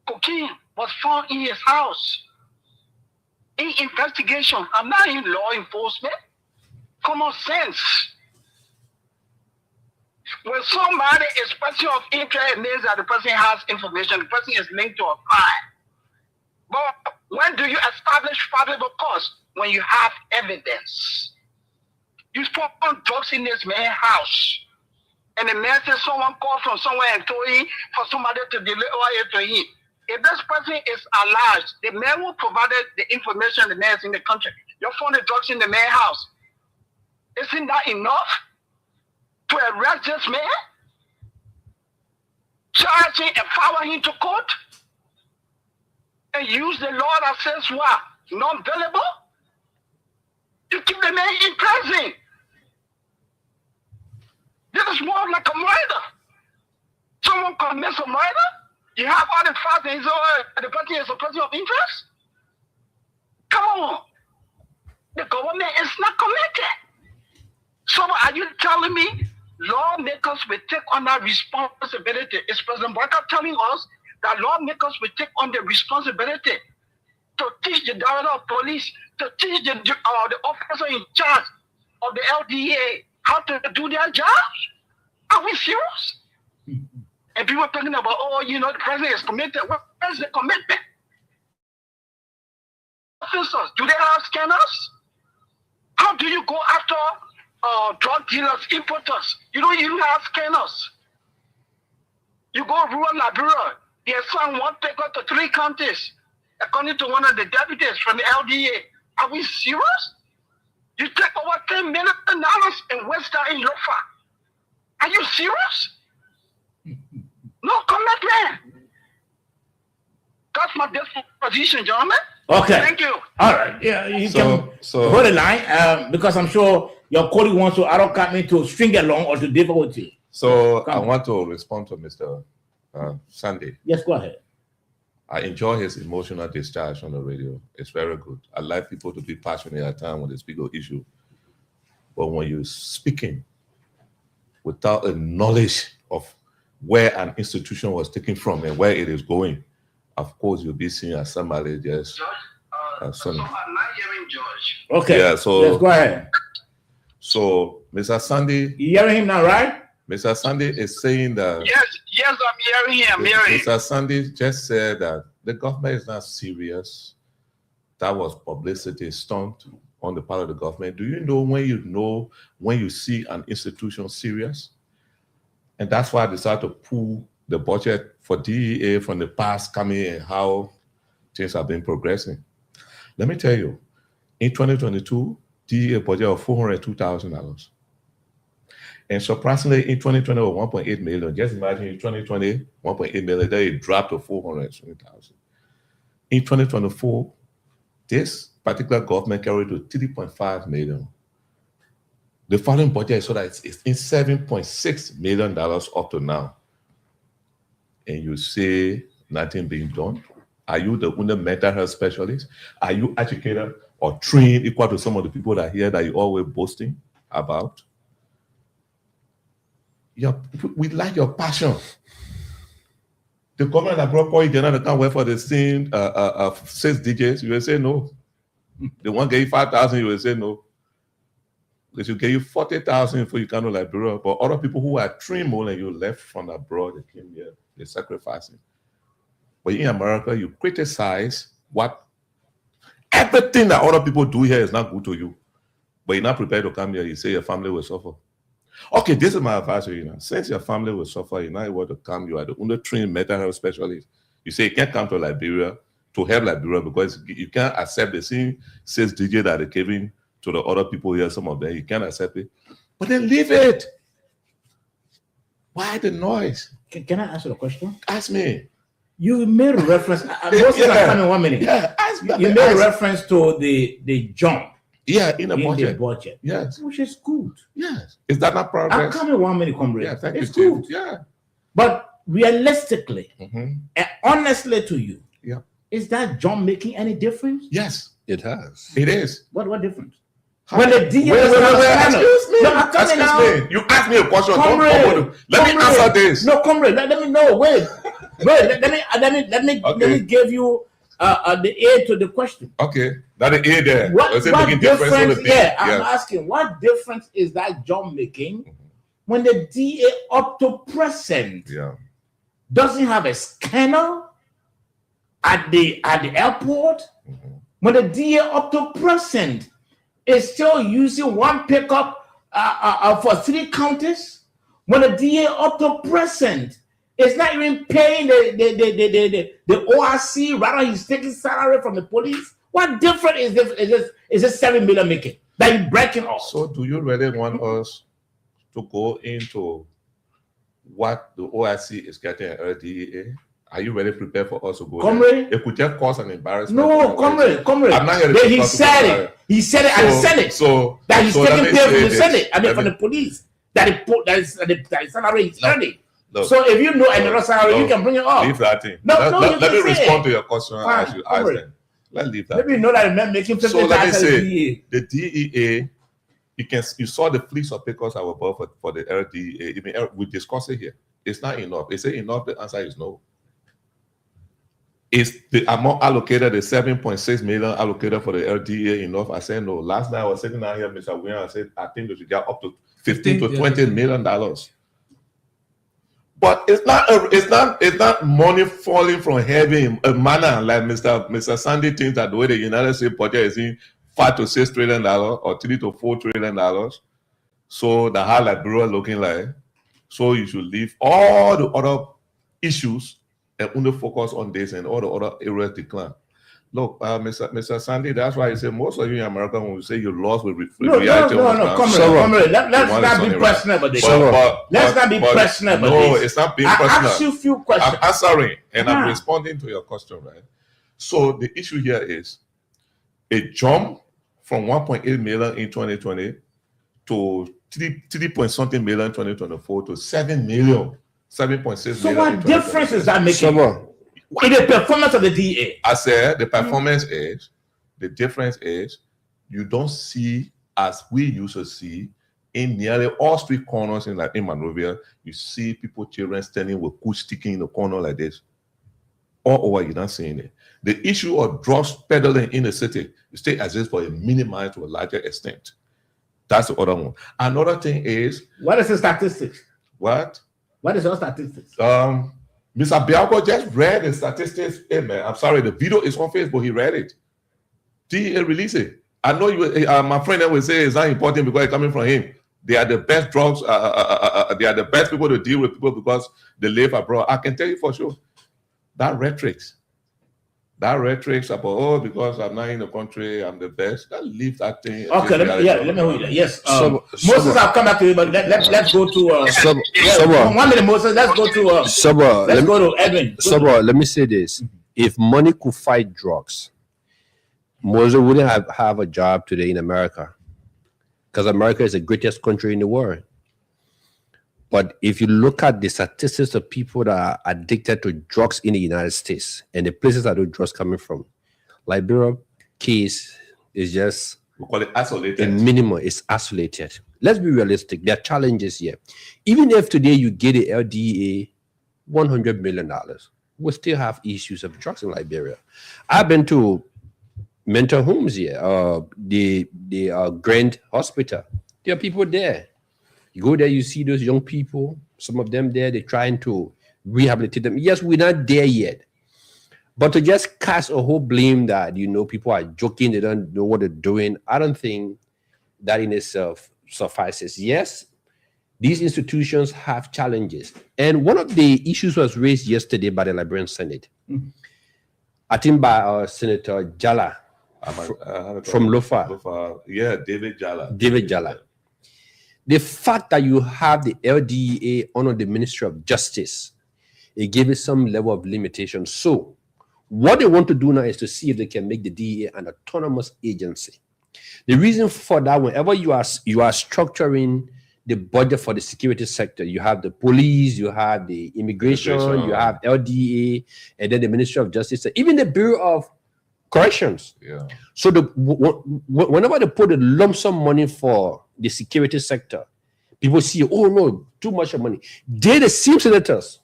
Cocaine was found in his house. In investigation, I'm not in law enforcement. Common sense. When somebody is person of interest, it means that the person has information, the person is linked to a crime. But when do you establish probable cause? When you have evidence. You found drugs in this man's house. And the man says someone called from somewhere and told him for somebody to deliver it to him. If this person is alleged, the man who provided the information the man is in the country. You found the drugs in the man's house. Isn't that enough to arrest this man? Charge him and follow him to court? And use the law that says what? Non-billable? You keep the man in prison. This is more like a murder. Someone commits a murder, you have all the facts and the person is a person of interest? Come on. The government is not committed. So are you telling me lawmakers will take on that responsibility? Is President Barker telling us that lawmakers will take on the responsibility to teach the director of police, to teach the officer in charge of the LDA how to do their job? Are we serious? And people are talking about, oh, you know, the president is committed. Where's the commitment? Officers, do they have scanners? How do you go after drug dealers, importers? You don't even have scanners. You go rural Liberia, they assign one taker to 3 counties, according to one of the deputies from the LDA. Are we serious? You take over $10 million in Western Lofa. Are you serious? No commitment. That's my disposition, gentlemen. Okay. Thank you. All right. Yeah, you can So hold the line because I'm sure your colleague wants to allocate me to string along or to deal with you. So I Come. want to respond to Mr. Sunday. Yes, go ahead. I enjoy his emotional discharge on the radio. It's very good. I like people to be passionate at times when they speak of issue. But when you're speaking without a knowledge of where an institution was taken from and where it is going, of course, you'll be seeing somebody just. George, so Sonny. I'm not hearing George. Okay. Yeah, so- let's go ahead. So, Mr. Sandy, You hearing him now, right? Mr. Sandy is saying that. Yes, I'm hearing him. I'm hearing. Mr. Sandy just said that the government is not serious. That was publicity stunt on the part of the government. Do you know when you see an institution serious? And that's why I decided to pull the budget for DEA from the past coming and how things have been progressing. Let me tell you, in 2022, DEA budget of $402,000. And surprisingly, in 2020, it was 1.8 million. Just imagine in 2020, 1.8 million, then it dropped to 420,000. In 2024, this particular government carried to 3.5 million. The following budget is so that it's in $7.6 million up to now. And you say nothing being done. Are you the mental health specialist? Are you educated or trained equal to some of the people that here that you're always boasting about? We like your passion. The government that brought Paul General can't wait for the same 6 digits. You will say no. They won't give you 5,000. You will say no. They should give you 40,000 for you can like bureau. But other people who are trained more than you left from abroad, they came here. They're sacrificing. But in America, you criticize what everything that other people do here is not good to you. But you're not prepared to come here. You say your family will suffer. Okay, this is my advice to you now. Since your family will suffer, you're not able to come. You are the under-trained mental health specialist. You say you can't come to Liberia to help Liberia because you can't accept the same 6 digits that they're giving to the other people here. Some of them you can't accept it, but then leave it. Why the noise? Can I answer the question? Ask me. You made a reference. Most of the time in 1 minute. Yeah, ask me. You made a reference to the jump Yeah, in the in budget. the budget. Yes, Which is good. yes. Is that not I'm progress? coming 1 minute, comrade. Yeah, thank it's you, good. Chief. Yeah. But realistically Mhm. and honestly to you, Yeah. is that jump making any difference? Yes, It has. it is. What difference? How- When the DA Wait, was on the panel. excuse me. No, I'm telling Excuse you now. me. You asked me a question. Don't Comrade, bubble. Let me comrade. answer this. No, comrade, let me know. Wait. Let me Okay. give you the aid to the question. Okay, that is A there. What Is it making difference on the difference? B? Yeah, I'm Yes. asking. What difference is that jump making when the DA up to present Yeah. doesn't have a scanner at the airport? When the DA up to present is still using one pickup for 3 counties? When the DA up to present is not even paying the ORC, rather he's taking salary from the police? What difference is this 7 million making that you breaking off? So, do you really want us to go into what the OIC is getting at LDEA? Are you really prepared for us to go Comrade? there? It could just cause an embarrassment. No, for the OIC. comrade. I'm not here to Then he talk said about it. He said it at the Senate. So That he's so let taking me pay from say the this. Senate. I mean, Let from me- the police. That is salary he's No. earning. Look, So if you know another salary, no, you can bring it up. leave that thing. No, let, no, let- you let me can say respond it. to your question Fine, as you don't ask worry. them. Let's leave that. Maybe you know that the man making 50 So let me times say, a DA. the DEA, you saw the fleets of pickers that were bought for the LDEA. I mean, we discussed it here. It's not enough. Is it enough? The answer is no. Is the amount allocated, the 7.6 million allocated for the LDA enough? I said no. Last night I was sitting down here, Mr. Williams, I said I think they should get up to 15 to 20 million dollars. But it's not money falling from heaven, a manner like Mr. Sandy thinks that the way the United States budget is in $5 to $6 trillion or $3 to $4 trillion. So the how Liberia looking like. So you should leave all the other issues and only focus on this and all the other areas decline. Look, Mr. Sandy, that's why I say most of you in America, when we say you lost with No, reality, comrade. Let's one not is be on the personal about this. Let's not be personal about No, this. it's not being I personal. asked you a few questions. I'm answering and I'm Yeah. responding to your question, right? So the issue here is a jump from 1.8 million in 2020 to 3 point something million in 2024 to 7 million, 7.6 So million. what difference is that making Someone. in the performance of the DA? I said the performance is, the difference is you don't see as we used to see in nearly all street corners in Monrovia, you see people, children standing with kush sticking in the corner like this. all over. You're not seeing it. The issue of drugs peddling in the city still exists for a minimized to a larger extent. That's the other one. Another thing is What is the statistics? what? What is your statistics? Mr. Bialko just read the statistics. Hey man, I'm sorry, the video is on Facebook. He read it. DEA release it. I know you. My friend that will say it's not important because it's coming from him. They are the best drugs. They are the best people to deal with people because they live abroad. I can tell you for sure. That rhetoric about because I'm not in the country, I'm the best. That leave that thing. Okay, let me hold you. Yes, Moses, I'll come back to you, but let's go to 1 minute, Moses. Let's go to let's go to Edwin. Let me say this: if money could fight drugs, Moses wouldn't have a job today in America, because America is the greatest country in the world. But if you look at the statistics of people that are addicted to drugs in the United States and the places that those drugs coming from, Liberia case is just we call it isolated. a minimum. It's isolated. Let's be realistic. There are challenges here. Even if today you get the LDA $100 million, we still have issues of drugs in Liberia. I've been to mental homes here, the Grand Hospital. There are people there. You go there, you see those young people, some of them there, they're trying to rehabilitate them. Yes, we're not there yet. But to just cast a whole blame that, people are joking, they don't know what they're doing, I don't think that in itself suffices. Yes, these institutions have challenges. And one of the issues was raised yesterday by the Liberian Senate. I think by Senator Jala from Lofa. Yeah, David Jala. David Jala. The fact that you have the LDA under the Ministry of Justice, it gave it some level of limitation. So what they want to do now is to see if they can make the DEA an autonomous agency. The reason for that, whenever you are structuring the budget for the security sector, you have the police, you have the immigration, you have LDA, and then the Ministry of Justice, even the Bureau of Corrections. Yeah. So whenever they put a lump sum money for the security sector, people see, oh no, too much of money. They, the same senators,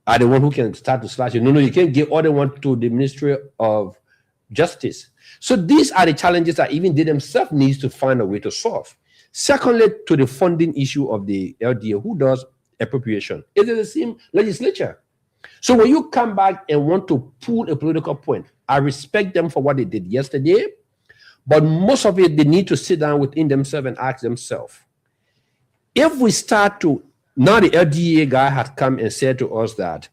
are the one who can start to slash it. No, you can't give all they want to the Ministry of Justice. So these are the challenges that even they themselves need to find a way to solve. Secondly, to the funding issue of the LDA, who does appropriation? It is the same legislature. So when you come back and want to pull a political point, I respect them for what they did yesterday, but most of it, they need to sit down within themselves and ask themselves, if we start to, now the LDA guy has come and said to us that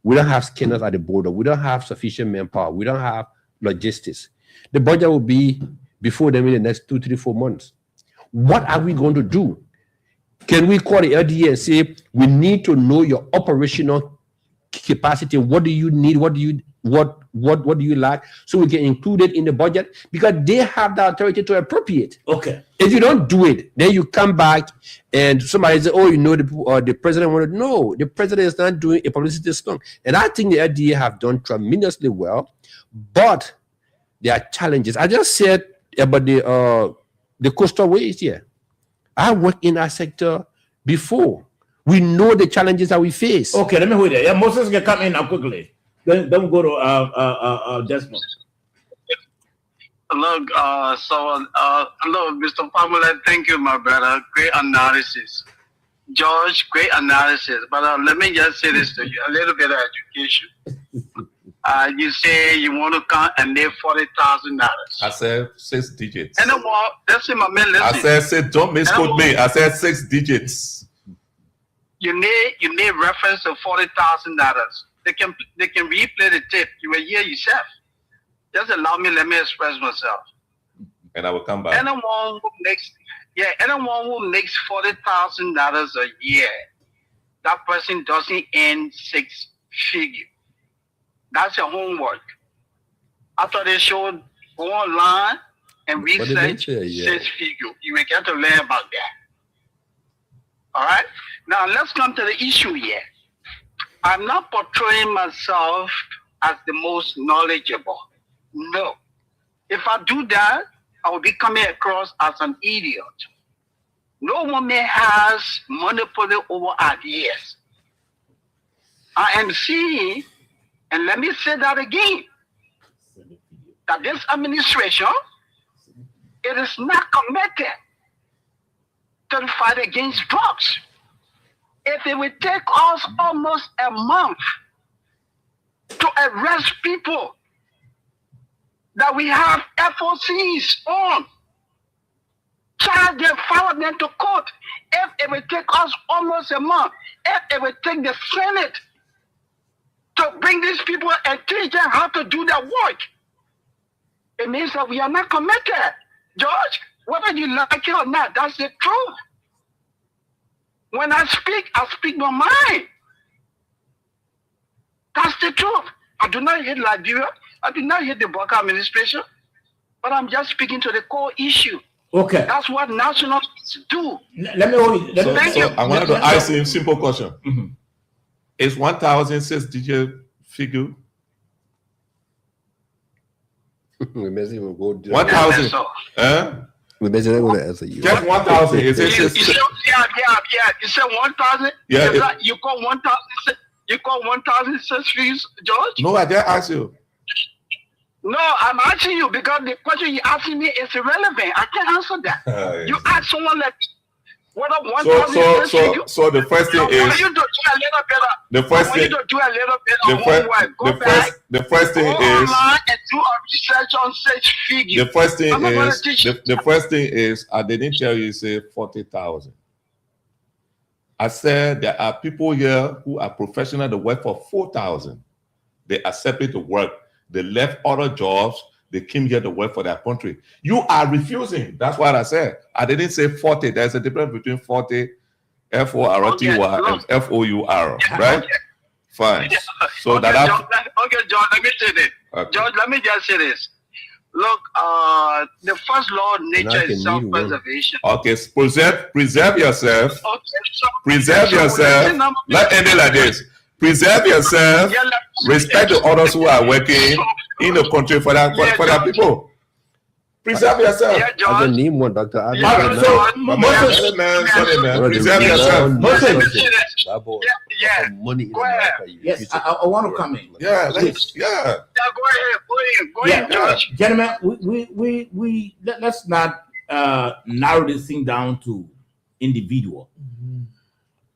we don't have scanners at the border, we don't have sufficient manpower, we don't have logistics. The budget will be before them in the next 2, 3, 4 months. What are we going to do? Can we call the LDA and say, we need to know your operational capacity? What do you need? What do you lack? So we can include it in the budget, because they have the authority to appropriate. Okay. If you don't do it, then you come back and somebody says, oh, the president wanted. No, the president is not doing a publicity stunt. And I think the LDA have done tremendously well, but there are challenges. I just said about the coastal ways here. I worked in that sector before. We know the challenges that we face. Okay, let me hold it. Yeah, Moses can come in now quickly. Then go to Desmond. Look, hello, Mr. Pamela. Thank you, my brother. Great analysis. George, great analysis. But let me just say this to you, a little bit of education. You say you want to count and name $40,000. I said 6 digits. And then what? That's my man. I said, don't misquote me. I said 6 digits. You need reference to $40,000. They can replay the tape. You will hear yourself. Just allow me. Let me express myself. And I will come back. Anyone who makes $40,000 a year, that person doesn't earn 6 figures. That's your homework. After they show, go online and research 6 figures. You will get to learn about that. All right. Now let's come to the issue here. I'm not portraying myself as the most knowledgeable. No. If I do that, I will be coming across as an idiot. No one has monopoly over ideas. I am seeing And let me say that again, that this administration, it is not committed to the fight against drugs. If it would take us almost a month to arrest people that we have FOCs on, charge them, follow them to court, if it would take us almost a month, if it would take the Senate to bring these people and teach them how to do their work, it means that we are not committed. George, whether you like it or not, that's the truth. When I speak my mind. That's the truth. I do not hate Liberia. I do not hate the Baka administration. But I'm just speaking to the core issue. Okay. That's what nationalists do. Let me hold you. Thank you. I wanted to ask him a simple question. Is 1,000 6-digit figure? We may even go down. 1,000. So, We may not go to answer you. Just 1,000. Is you it? said, yeah. You said 1,000? Yeah, Is that, you call 1,000? You call 1,000 fees, George? No, I just asked you. No, I'm asking you because the question you're asking me is irrelevant. I can't answer that. You ask someone like whether 1,000 So the first thing I want is you to do a little better. the first thing. The first thing Go is online and do a research on such figure. the first thing I'm not gonna is teach you. the first thing is I didn't tell you say 40,000. I said there are people here who are professional that work for 4,000. They accepted to work. They left other jobs. They came here to work for their country. You are refusing. That's what I said. I didn't say 40. There's a difference between 40, F-O-R-T-Y, and F-O-U-R, right? Okay. Fine. So okay, that John, let me say this. Okay. George, let me just say this. Look, the first law of nature is self-preservation. Okay, preserve yourself. Okay, so Preserve yourself. Let's end it like this. Preserve yourself. Yeah, Respect the others who are working in the country for their people. Preserve yourself. Yeah, I can George. name one, Dr. Adam. Yeah, Sorry, man. Preserve yourself. Yeah. Money in Go ahead. America. Yes, I want to come in. Yeah, Yeah, go ahead, George. Gentlemen, let's not narrow this thing down to individual.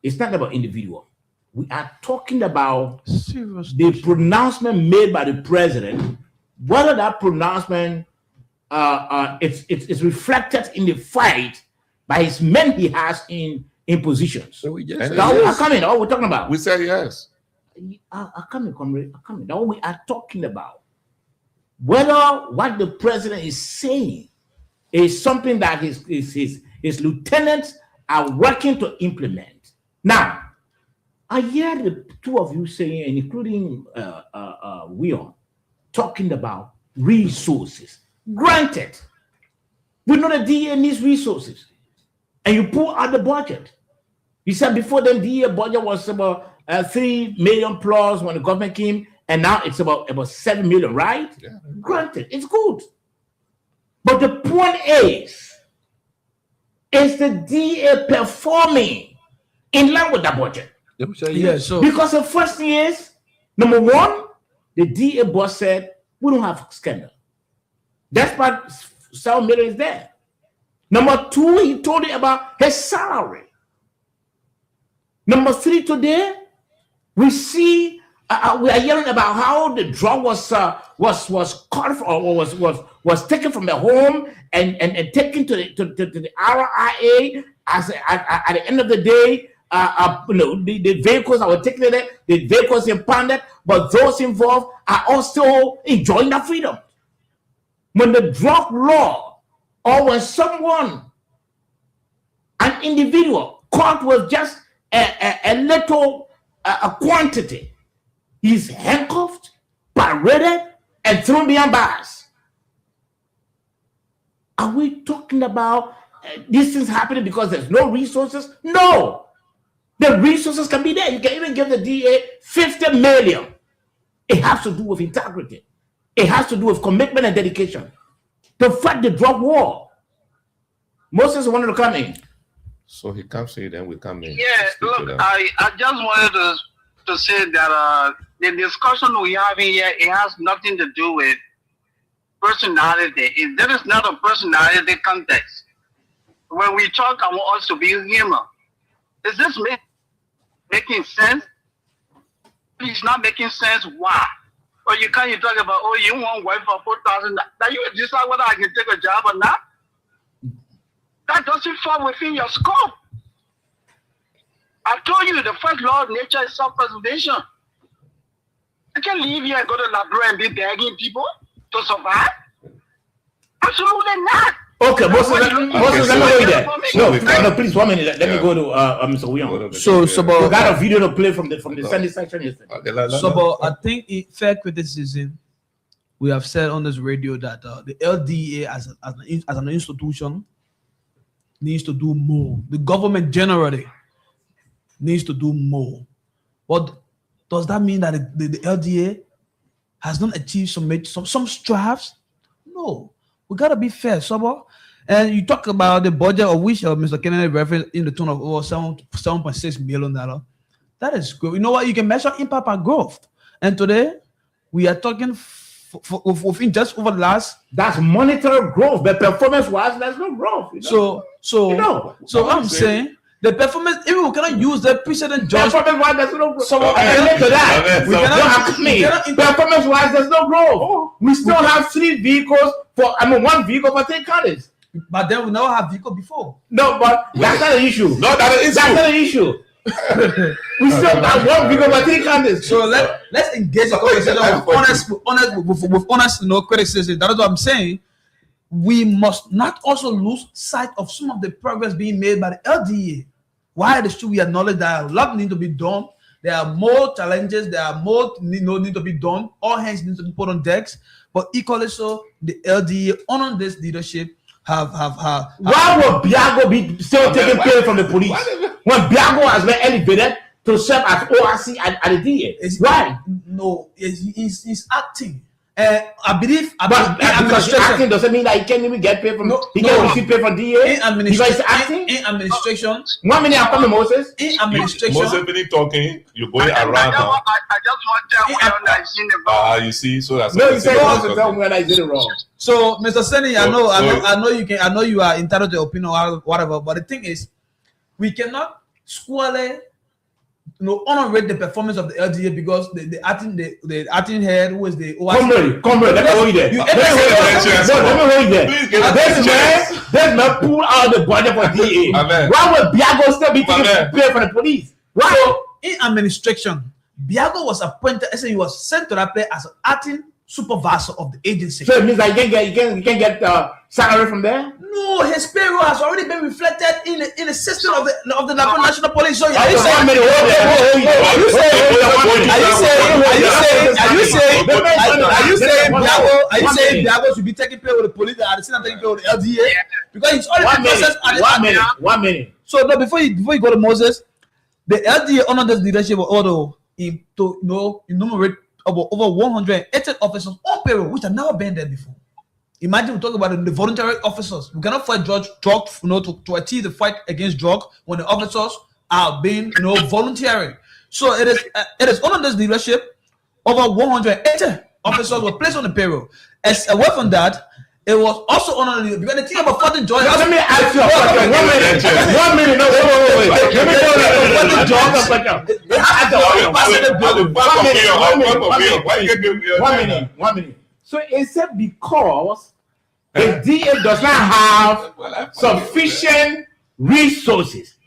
It's not about individual. We are talking about the pronouncement made by the president. Whether that pronouncement it's reflected in the fight by his men he has in positions. So we just And said Now yes. I come in. All we're talking about. We say yes. I come in, comrade. I come in. Now we are talking about whether what the president is saying is something that his lieutenants are working to implement. Now, I hear the two of you saying, and including Wion, talking about resources. Granted, we know the DA needs resources, and you pull out the budget. You said before the DA budget was about 3 million plus when the government came, and now it's about 7 million, right? Yeah. Granted, it's good. But the point is the DA performing in line with the budget? They will say Yeah, yes. so Because the first thing is, number one, the DA boss said, we don't have scandal. That's why 7 million is there. Number two, he told you about his salary. Number three, today, we see, we are hearing about how the drug was cut or was taken from the home and taken to the RIA at the end of the day. The vehicles that were taken there, the vehicles impounded, but those involved are also enjoying their freedom. When the drug law, or when someone, an individual, caught with just a little quantity, he's handcuffed, paraded, and thrown behind bars. Are we talking about these things happening because there's no resources? No. The resources can be there. You can even give the DA 50 million. It has to do with integrity. It has to do with commitment and dedication to fight the drug war. Moses wanted to come in. So he comes in, then we come in. Yeah, Speak to look, them. I just wanted to say that the discussion we have here, it has nothing to do with personality. There is not a personality context. When we talk, I want us to be human. Is this making sense? It's not making sense. Why? Or you can't talk about, oh, you want work for 4,000. Now you decide whether I can take a job or not. That doesn't fall within your scope. I told you the first law of nature is self-preservation. I can't leave here and go to Labrador and be begging people to survive. Absolutely not. Okay, Moses, let me go there. No, please, 1 minute. Let me go to Mr. William. So, We got a video to play from the Senate section yesterday. but I think in fair criticism, we have said on this radio that the LDA as an institution needs to do more. The government generally needs to do more. But does that mean that the LDA has not achieved some strides? No. We gotta be fair, Sobo. And you talk about the budget of which Mr. Kennedy referenced in the tune of over $7.6 million. That is good. You know what? You can measure impact and growth. And today we are talking within just over the last. That's monetary growth, but performance-wise, there's no growth. So I'm saying the performance. Even we cannot use the precedent judge. Performance-wise, there's no growth. So performance-wise, there's no growth. We still have 3 vehicles one vehicle for 3 counties. But then we never have vehicle before. No, but that's not an issue. No, that's not an issue. We still have 1 vehicle for 3 counties. So let's engage the conversation with honest, criticism. That is what I'm saying. We must not also lose sight of some of the progress being made by the LDA. Why it is true we acknowledge that a lot need to be done. There are more challenges. There are more need to be done. All hands need to be put on decks. But equally so, the LDA under this leadership have. Why would Biago be still taking pay from the police when Biago has been elevated to serve as ORC at the DA? Why? No, he's acting. I believe. But because acting doesn't mean that he can't even get paid from. He can't receive pay from DA. In administration. In administration. 1 minute after Moses. In administration. Moses been talking. You're going around. I just want to tell you that it's in the wrong. You see, so that's. No, you said Moses tell me when I did it wrong. So, Mr. Seni, I know you can. I know you are entitled to your opinion or whatever. But the thing is, we cannot squarely, honorate the performance of the LDA because the acting head who is the OIC. Comrade, let me hold you there. Let me hold you there. This man pull out the budget for DA. Why would Biago still be taking pay for the police? Why? So, in administration, Biago was appointed, he was sent to that place as an acting supervisor of the agency. So it means that you can get salary from there? No, his payroll has already been reflected in the system of the National Police. So are you saying Biago should be taking pay with the police and at the same time taking pay with the LDA? Because it's already processed. 1 minute. So no, before you go to Moses, the LDA under this leadership of Odo to enumerate over 180 officers on payroll, which have never been there before. Imagine we talk about the voluntary officers. We cannot fight drug to achieve the fight against drug when the officers are being voluntary. So it is under this leadership, over 180 officers were placed on the payroll. As away from that, it was also under the because the thing about fighting drug. Let me ask you a question. 1 minute. No, wait. Let me go to 1 minute. So is it because the DA does not have sufficient resources?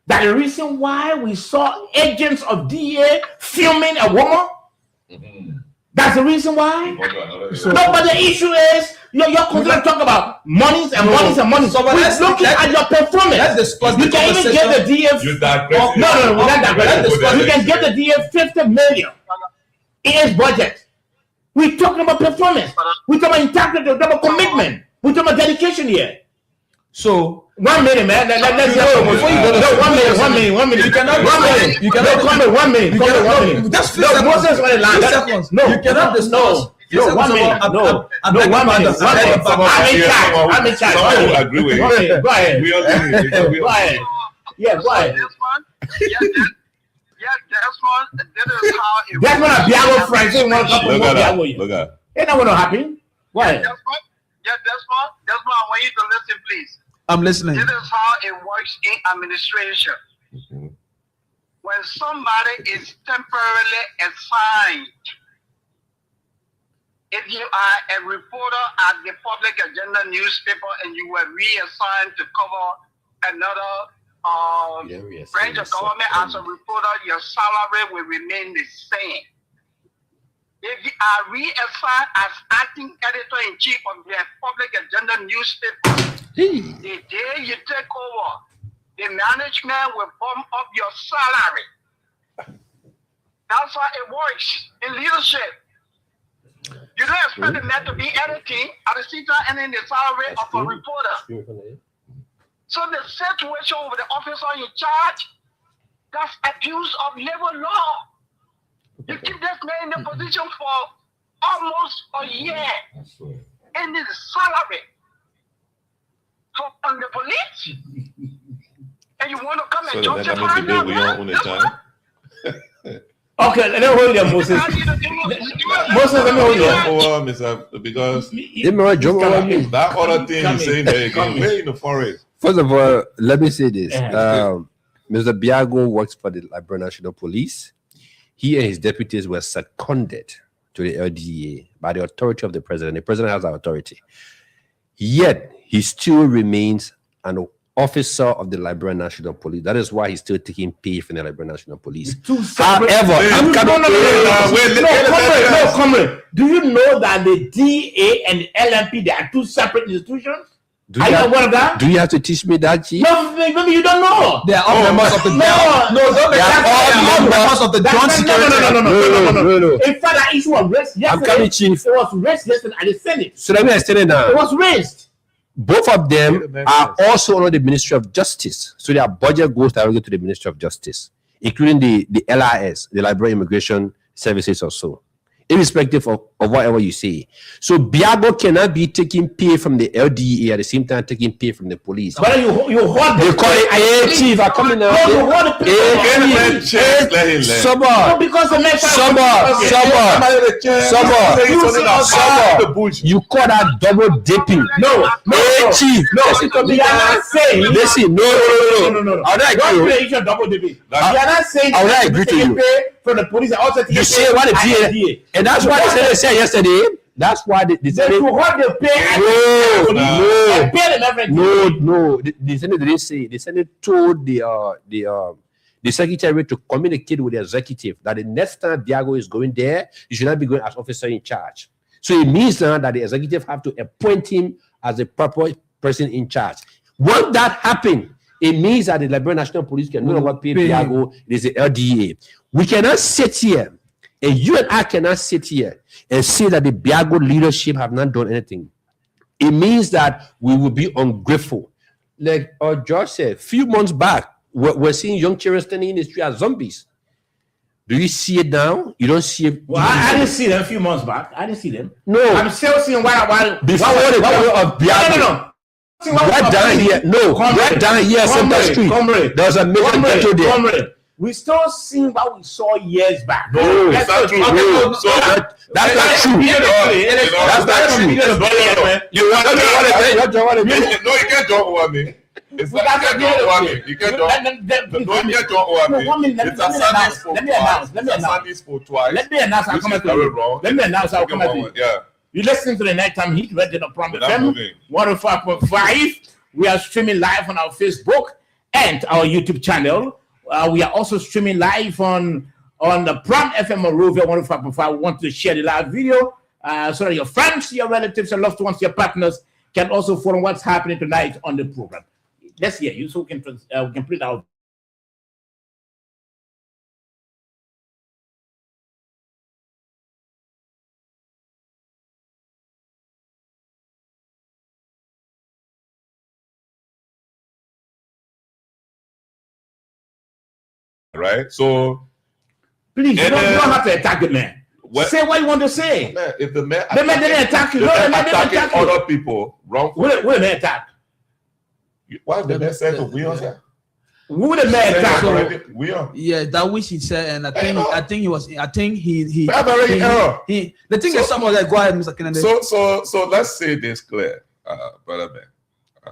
That the reason why we saw agents of DA filming a woman? That's the reason why? No, but the issue is you're constantly talking about monies and monies. So we're looking at your performance. Let's discuss. You can even get the DA. No, we're not digressing. You can get the DA 50 million in its budget. We're talking about performance. We're talking about integrity, about commitment. We're talking about dedication here. So 1 minute, man. Let's go. Before you go, 1 minute. You cannot. 1 minute. Just no, Moses on the line. No, you cannot discuss. No, 1 minute. No, 1 minute. I'm in charge. I agree with you. Go ahead. We all agree. Go ahead. Yeah, go ahead. Yeah, Desmond, this is how it That's what a Biago friend say. Want to come Look from at that. Biago? Look at that. Ain't that gonna happen? Go ahead. Desmond, I want you to listen, please. I'm listening. This is how it works in administration. Mhm. When somebody is temporarily assigned, if you are a reporter at the Public Agenda newspaper and you were reassigned to cover another branch of government as a reporter, your salary will remain the same. If you are reassigned as acting editor-in-chief of the Public Agenda newspaper, the day you take over, the management will bump up your salary. That's how it works in leadership. You don't expect the net to be anything at the same time and in the salary of a reporter. So the situation with the officer in charge, that's abuse of labor law. You keep this man in the position for almost a year and his salary on the police. And you want to come So and the justify next day we that? don't own the time. Okay, let me hold you, Moses. Moses, let me hold you. Oh, Mr. Because that other thing Come you're saying in. there again, Come in. we're in the forest. First of all, let me say this. Yeah. Mr. Biago works for the Liberia National Police. He and his deputies were seconded to the LDA by the authority of the president. The president has that authority. Yet, he still remains an officer of the Liberia National Police. That is why he's still taking pay from the Liberia National Police. However, I'm coming No, comrade. Do you know that the DA and the LMP, they are two separate institutions? Do Are you you have- aware of that? Do you have to teach me that, Chief? No, maybe you don't know. They are all members of the No, don't be They are all members of the joint security. No. In fact, that issue was raised yesterday. I'm coming, Chief. It was raised yesterday at the Senate. So let me extend it now. It was raised. Both of them are also under the Ministry of Justice. So their budget goes directly to the Ministry of Justice, including the LIS, the Liberia Immigration Services or so, irrespective of whatever you say. So Biago cannot be taking pay from the LDA at the same time taking pay from the police. But you hold They call it A Chief. I come in now. No, you hold the Get him people. that chance, let him learn. No, because the man You call that double dipping? No, A Chief. Listen to me. We are not saying. Listen, no. I don't Don't agree. play your double dipping. We That's- are not saying. I would that agree to taking you. pay from the police and also taking You pay see what the at DA, and that's why they said yesterday. That's why they They said should hold the pay at No, the no. and pay them everything. no. The Senate didn't say. The Senate told the secretary to communicate with the executive that the next time Biago is going there, he should not be going as officer in charge. So it means now that the executive have to appoint him as the proper person in charge. Once that happens, it means that the Liberia National Police can no longer pay Biago. It is the LDA. We cannot sit here, and you and I cannot sit here and say that the Biago leadership have not done anything. It means that we will be ungrateful. Like George said, a few months back, we're seeing young children standing in the street as zombies. Do you see it now? You don't see it. Well, I didn't see them a few months back. I didn't see them. No. I'm still seeing while Before the power of Biago. No. Right down here. No, right down here, Center Street. There's a major ghetto there. Comrade. We still seeing what we saw years back. No, That's that's not true. true. No, so That's not true. That's not true. You want to No, you can't talk over me. It's not, you can't talk over me. You can't talk. No, you can't talk over me. It's a Sunday spoke twice. It's a Sunday spoke twice. Let me announce our Which is comment. very wrong. Let me announce our comment. Yeah. You listen to the Nighttime Heat, Red on Prom Without FM moving. 105.5. We are streaming live on our Facebook and our YouTube channel. We are also streaming live on the Prom FM on Rovia 105.5. We want to share the live video so that your friends, your relatives, your loved ones, your partners can also follow what's happening tonight on the program. Let's hear you so we can put it out. Right? So, Please, you don't have to attack the man. Say what you want to say. if the man The man didn't attack you. the No, the man man didn't attacking attack you. other people wrong. What an attack. Why the man said to we on here? Who the man Say got? correctly. We are. Yeah, that which he said, and I think he was. I think he. Very error. The thing is, some of that. Go ahead, Mr. Kennedy. So let's say this clear, brother Ben.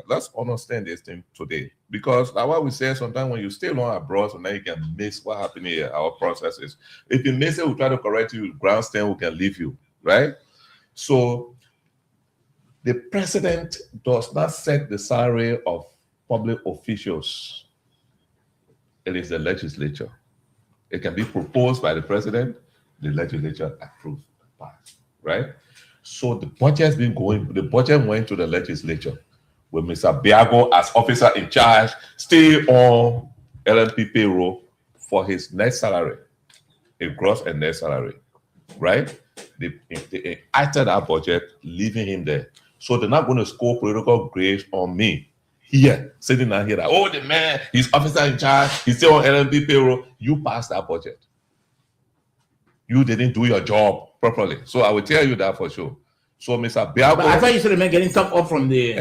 Let's understand this thing today, because like what we say, sometimes when you stay long abroad, so now you can miss what happened here, our processes. If you miss it, we'll try to correct you. Groundstand, we can leave you, right? So the president does not set the salary of public officials. It is the legislature. It can be proposed by the president, the legislature approves, right? So the budget has been going. The budget went to the legislature, with Mr. Biago as officer in charge, stay on LNP payroll for his net salary, a gross and net salary, right? They altered our budget, leaving him there. So they're not going to score political grades on me here, sitting down here, that, oh, the man, he's officer in charge, he's still on LNP payroll. You passed that budget. You didn't do your job properly. So I will tell you that for sure. So Mr. Biago, But I thought you said the man getting top off from the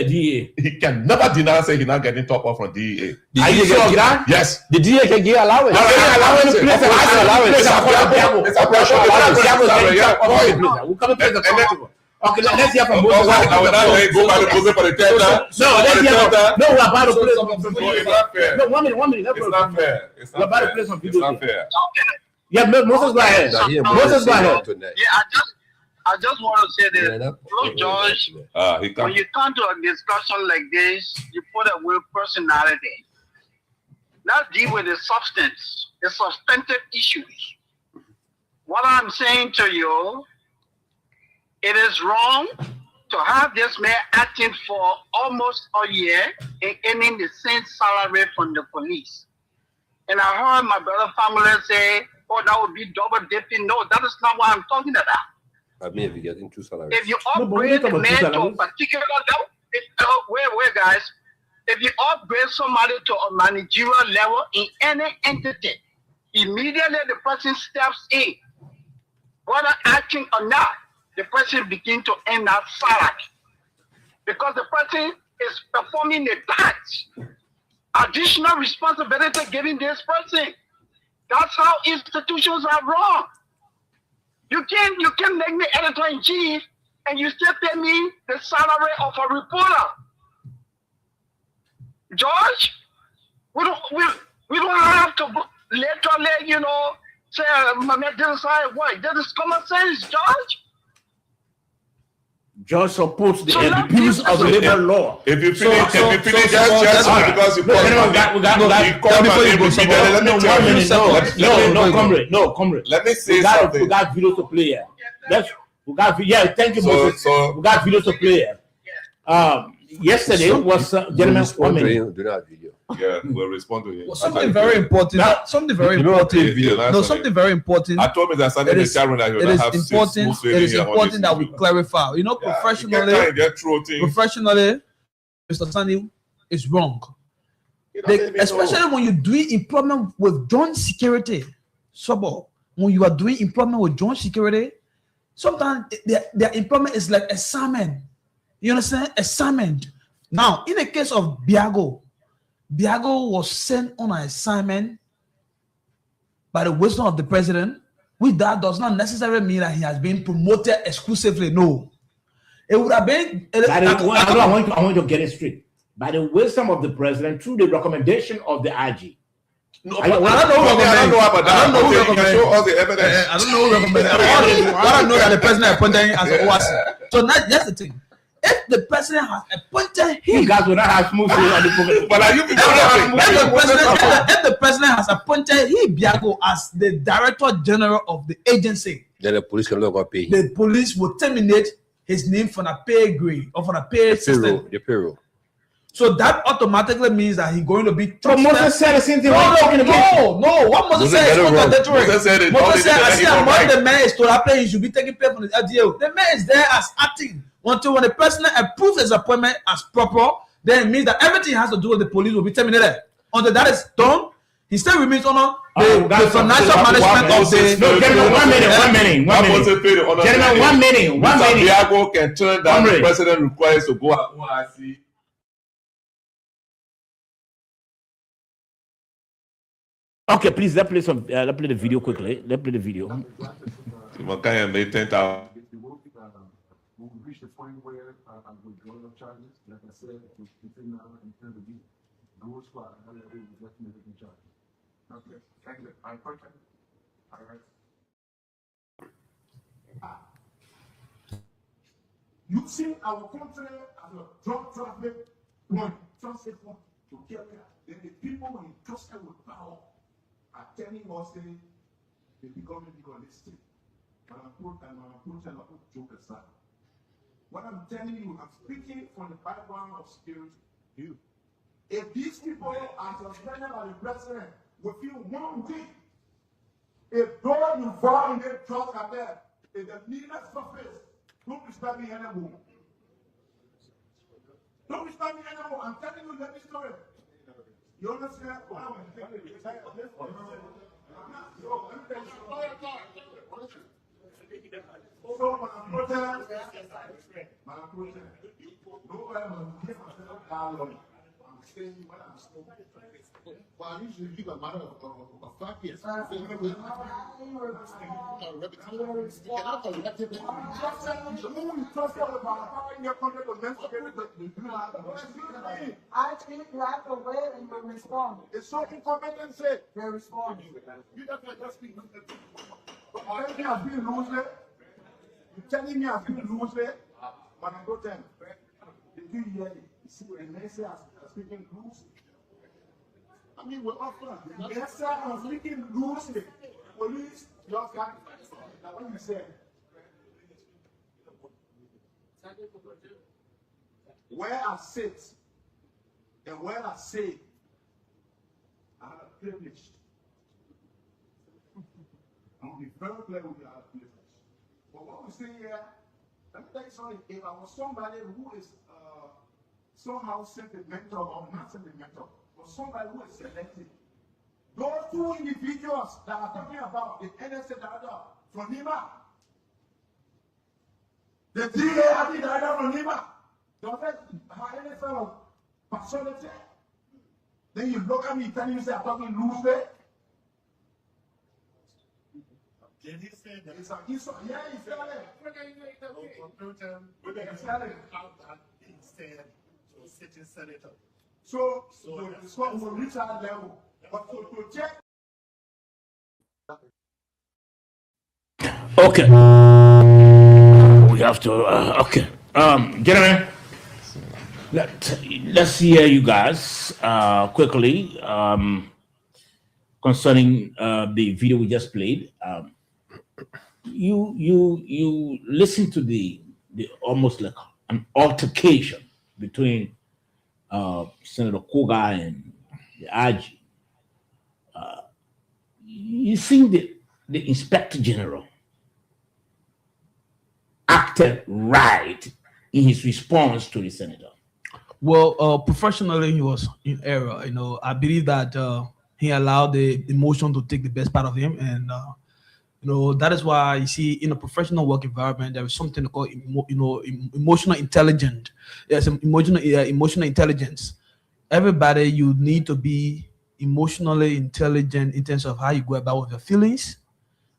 DEA. He can never deny say he's not getting top off from DEA. Are you sure of that? Yes. The DA can give allowance. We'll come and play the culture. Okay, let's hear from both. I will not let go by the bosom for the third time. No, let's hear from. No, we're about to play some It's not fair. No, 1 minute. It's not fair. It's We're about to play some It's videos. not fair. Okay. Yeah, Moses, go ahead. Moses, go ahead. Yeah, I just want to say this. Look, George, He when can. you come to a discussion like this, you put away personality. Let's deal with the substance, the substantive issues. What I'm saying to you, it is wrong to have this man acting for almost a year and earning the same salary from the police. And I heard my brother family say, oh, that would be double dipping. No, that is not what I'm talking about. I mean, if you get into salaries. If you No, but we're upgrade talking the about man two to a salaries. particular level, wait, guys. If you upgrade somebody to a managerial level in any entity, immediately the person steps in. Whether acting or not, the person begins to earn that salary. Because the person is performing a task. Additional responsibility given this person. That's how institutions are wrong. You can make me editor-in-chief and you still pay me the salary of a reporter. George, we don't have to literally, say, this is how it works. This is common sense, George. George supports the So abuse of so- labor law. If you finish, so- just so- because you No, call we my got- name, we he called my name repeatedly. Let me tell you. Comrade. Let me say We something. got videos to play here. Thank you, So- Moses. so- We got videos to play here. Yesterday was gentlemen. 1 minute. Do not video. Yeah, we'll respond to him. Well, something very important. Something very important. No, something very important. I told Mr. Sunday It in the is chat room that he it will is not have important. smooth It is sailing here on important this that we issue. clarify. Yeah, you can't Professionally, get through things. professionally, Mr. Sandy is wrong. He doesn't even Especially know. when you're doing employment with joint security, Sobo. When you are doing employment with joint security, sometimes their employment is like assignment. You understand? Assignment. Now, in the case of Biago was sent on an assignment by the wisdom of the president, which that does not necessarily mean that he has been promoted exclusively. No. It would have been. I want to get it straight. By the wisdom of the president, through the recommendation of the IG. No, I but don't I don't know about that. I don't know who Okay, you can recommended. show us the evidence. I don't know who recommended. I don't know that the president appointed him as an OAC. So that's the thing. If the president has appointed You him, guys will not have smooth sailing on the program. But are you people if the president has appointed him, Biago, as the director general of the agency, Then the police can look up pay him. the police will terminate his name from a pay grade or from a pay system. The payroll. So that automatically means that he's going to be But Moses said the same thing. What are you talking about? No. What Moses said is contradictory. Moses said it. Moses said, I see among right. the man is to apply, he should be taking pay from the LDO. The man is there as acting until when the president approves his appointment as proper, then it means that everything has to do with the police will be terminated. Until that is done, he still remains on the financial management of the. No, gentlemen, 1 minute. Gentlemen, 1 minute. Mr. Biago can turn down the Comrade. president requires to go at OIC Okay, please, let's play the video quickly. Let's play the video. Makaya made 10,000. When we reach the point where withdrawal of charges, like I said, within the week, those who are eligible will definitely be charged. Okay, thank you. I appreciate it. All right. Using our country as a drug traffic point, transit point to get there, then the people entrusted with power are telling us they become legalistic. And I'm putting a joke aside. What I'm telling you, I'm speaking from the background of security. If these people are suspended by the president within 1 week, if those involved in the drug cartel, if the leaders surface, don't disturb me anymore. Don't disturb me anymore. I'm telling you, let me story. You understand? So, Madam Protest, nobody will give myself dialogue. I'm saying what I'm saying. Well, I usually leave a matter of 5 years. You cannot collect it. I think you have to wait and you respond. It's so incompetent, say. They respond. You just speak. Telling me I've been loosely. You're telling me I've been loosely. But I'm going to tell you. Did you hear it? See, and they say I'm speaking loosely. I mean, we're often. Yes, sir, I'm speaking loosely. Police just got now what you say? Where I sit and where I say, I have a privilege. I'll be very clear with you, I have a privilege. But what we say here, let me tell you something. If I was somebody who is somehow sentimental or not sentimental, but somebody who is selective, those two individuals that are talking about the NSA director from Nima, the DARD director from Nima, the other NSA of personality, then you look at me telling me say I'm talking loosely. Did he say that? It's like, yeah, he said it. He said to a sitting senator. So it's what will reach that level. But to check. Okay. We have to. Okay. Gentlemen, let's hear you guys quickly concerning the video we just played. You listen to the almost like an altercation between Senator Koga and the AG. You think the Inspector General acted right in his response to the senator? Well, professionally, he was in error. I believe that he allowed the emotion to take the best part of him, and that is why you see in a professional work environment there is something called emotional intelligence. Yes, emotional intelligence. Everybody, you need to be emotionally intelligent in terms of how you go about with your feelings,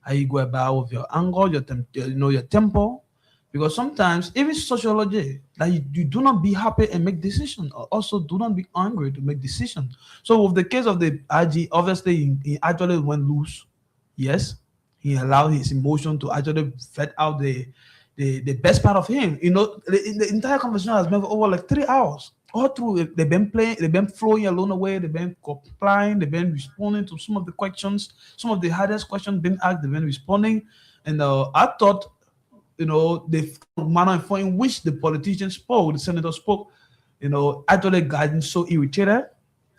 how you go about with your anger, your temper. Because sometimes, even sociology, that you do not be happy and make decisions, or also do not be angry to make decisions. So with the case of the IG, obviously he actually went loose. Yes, he allowed his emotion to actually vet out the best part of him. The entire conversation has been over like 3 hours. All through, they've been playing, they've been flowing along the way, they've been complying, they've been responding to some of the questions, some of the hardest questions being asked, they've been responding. And I thought, the manner in which the politician spoke, the senator spoke, actually got him so irritated.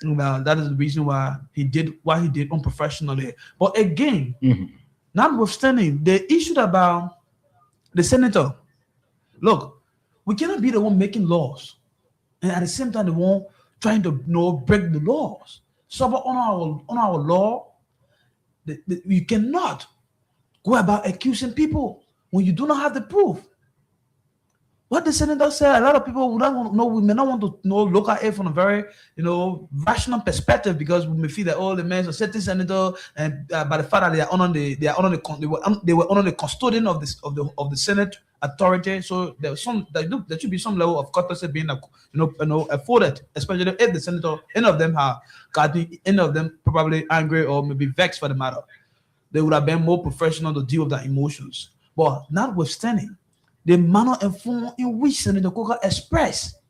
And that is the reason why he did what he did unprofessionally. But again, notwithstanding the issue about the senator, look, we cannot be the one making laws, and at the same time the one trying to break the laws. So on our law, you cannot go about accusing people when you do not have the proof. What the senator said, a lot of people would not want to know. We may not want to know local aid from a very, rational perspective, because we may feel that the men are certain senator, and by the fact that they were under the custodian of the Senate authority. So there should be some level of courtesy being afforded, especially if the senator, any of them probably angry or maybe vexed for the matter. They would have been more professional to deal with their emotions. But notwithstanding, the manner and form in which Senator Coker expressed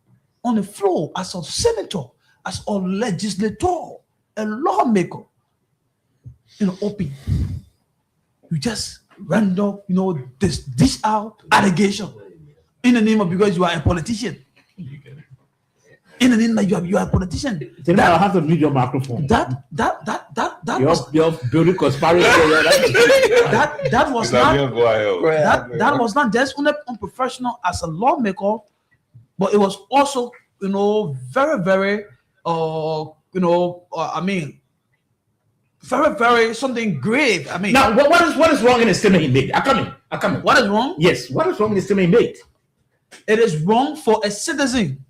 on the floor as a senator, as a legislator, a lawmaker, open. You just random, this out allegation in the name of, because you are a politician. In the name that you are a politician. Then I'll have to mute your microphone. That You're building conspiracy. that was not just unprofessional as a lawmaker, but it was also very, very very, very something grave. I mean, now what is wrong in the statement he made? I come in. What is wrong? Yes, what is wrong in the statement he made? It is wrong for a citizen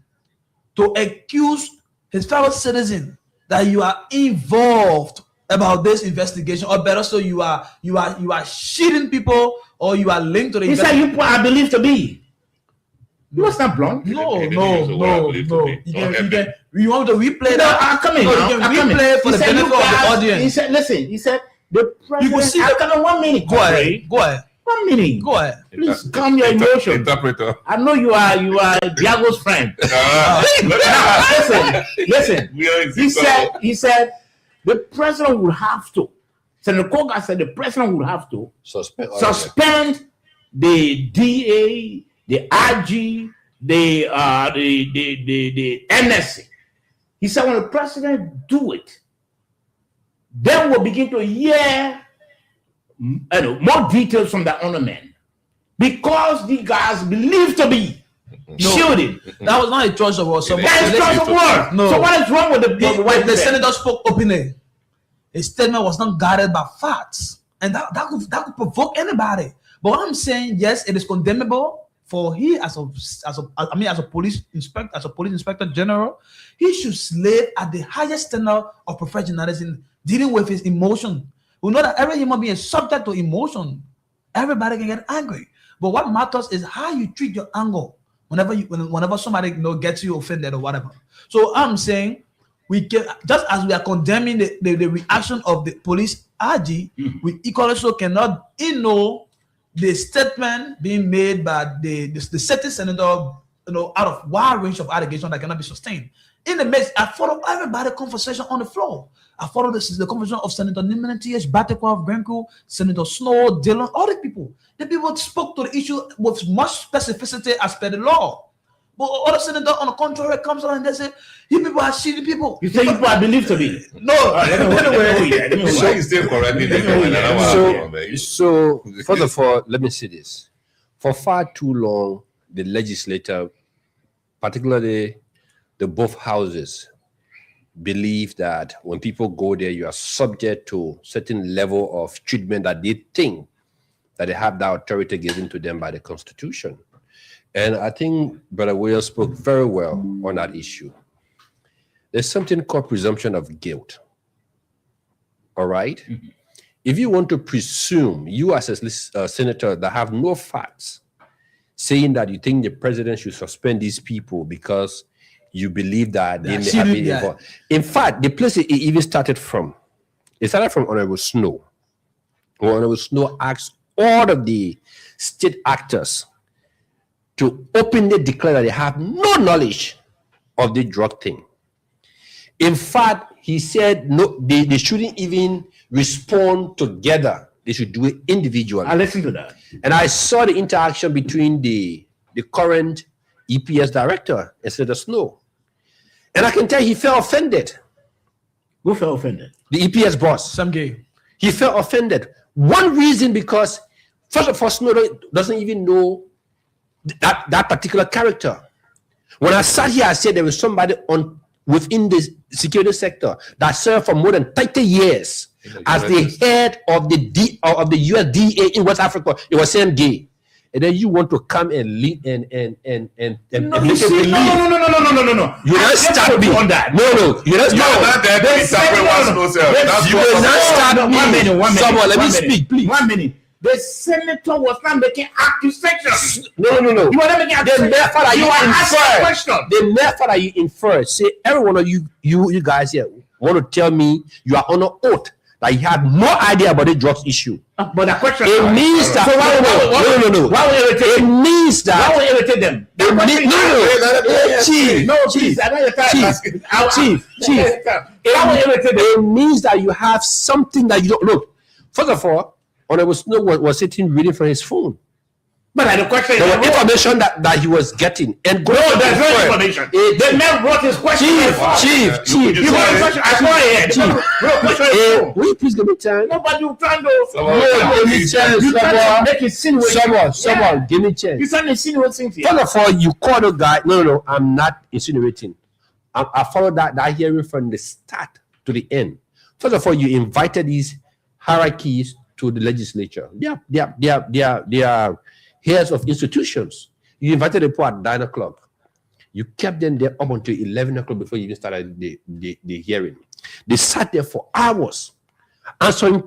to accuse his fellow citizen that you are involved about this investigation, or better so, you are cheating people, or you are linked to the investigation. He said I believe to be. You was not blunt. No. You want to replay that? I'm coming. You can replay for the benefit of the audience. He said the president. You will see. 1 minute. Go ahead. 1 minute. Go ahead. Please calm your emotions. Interpreter. I know you are Diago's friend. Listen. He said the president would have to. Senator Coker said the president would have to suspend the DA, the IG, the NSC. He said when the president do it, then we'll begin to hear more details from the honor men, because the guys believe to be shielding. That was not a choice of words. That is choice of words. No. So what is wrong with the senator spoke openly? His statement was not guided by facts, and that could provoke anybody. But what I'm saying, yes, it is condemnable for he as a police inspector general, he should slave at the highest standard of professionalism, dealing with his emotion. We know that every human being is subject to emotion. Everybody can get angry, but what matters is how you treat your anger whenever somebody gets you offended or whatever. So I'm saying, we can, just as we are condemning the reaction of the police RG, we equally so cannot ignore the statement being made by the certain senator, out of wide range of allegations that cannot be sustained. In the midst, I follow everybody conversation on the floor. I follow the conversation of Senator Nimene T.H. Batekwa of Grenko, Senator Snow, Dillon, all the people. The people spoke to the issue with much specificity as per the law. But other senator, on the contrary, comes on and they say, you people are shitty people. You say you people I believe to be. No. Anyway. So he's still correcting the So, first of all, let me say this. For far too long, the legislature, particularly the both houses, believe that when people go there, you are subject to certain level of treatment that they think that they have that authority given to them by the Constitution. And I think Brother Williams spoke very well on that issue. There's something called presumption of guilt. All right? Mm-hmm. If you want to presume, you as a senator that have no facts, saying that you think the president should suspend these people because you believe that they may have been involved. In fact, the place it even started from Honorable Snow. Honorable Snow asked all of the state actors to openly declare that they have no knowledge of the drug thing. In fact, he said no, they shouldn't even respond together. They should do it individually. I listened to that. And I saw the interaction between the current EPS director and Senator Snow. And I can tell he felt offended. Who felt offended? The EPS boss. Some gay. He felt offended. One reason, because first of all, Snow doesn't even know that particular character. When I sat here, I said there was somebody within the security sector that served for more than 30 years as the head of the USDA in West Africa. It was Sam Gay. and then you want to come and lead and No, make you it see, believe. no. You don't start me. on that. No, you don't You are start. not there to interpret what's no self. That's You what will not start me. 1 minute. Someone, let me 1 minute, speak, please. 1 minute. The senator was not making accusations. No. You were not making The accusations. method that You you were asking infer. questions. The method that you infer. Say every one of you guys here want to tell me you are on an oath that you had no idea about the drugs issue. But the question It means that So no. Why would you irritate It them? means Why that would you irritate them? The question Chief, I know your time. Chief. Why would you irritate them? It means that you have something that you don't look. First of all, Honorable Snow was sitting reading from his phone. But the question There is was information that he was getting and no, there's no information. The man brought his question. Chief. You want a question? I saw it. Chief. Will you please give me time? No, but you trying to. Give me chance. You trying to make it insinuate. Someone, give me chance. You trying to insinuate things here. First of all, you call the guy. No, I'm not insinuating. I followed that hearing from the start to the end. First of all, you invited these hierarchies to the legislature. They are heads of institutions. You invited them at 9 o'clock. You kept them there up until 11 o'clock before you even started the hearing. They sat there for hours answering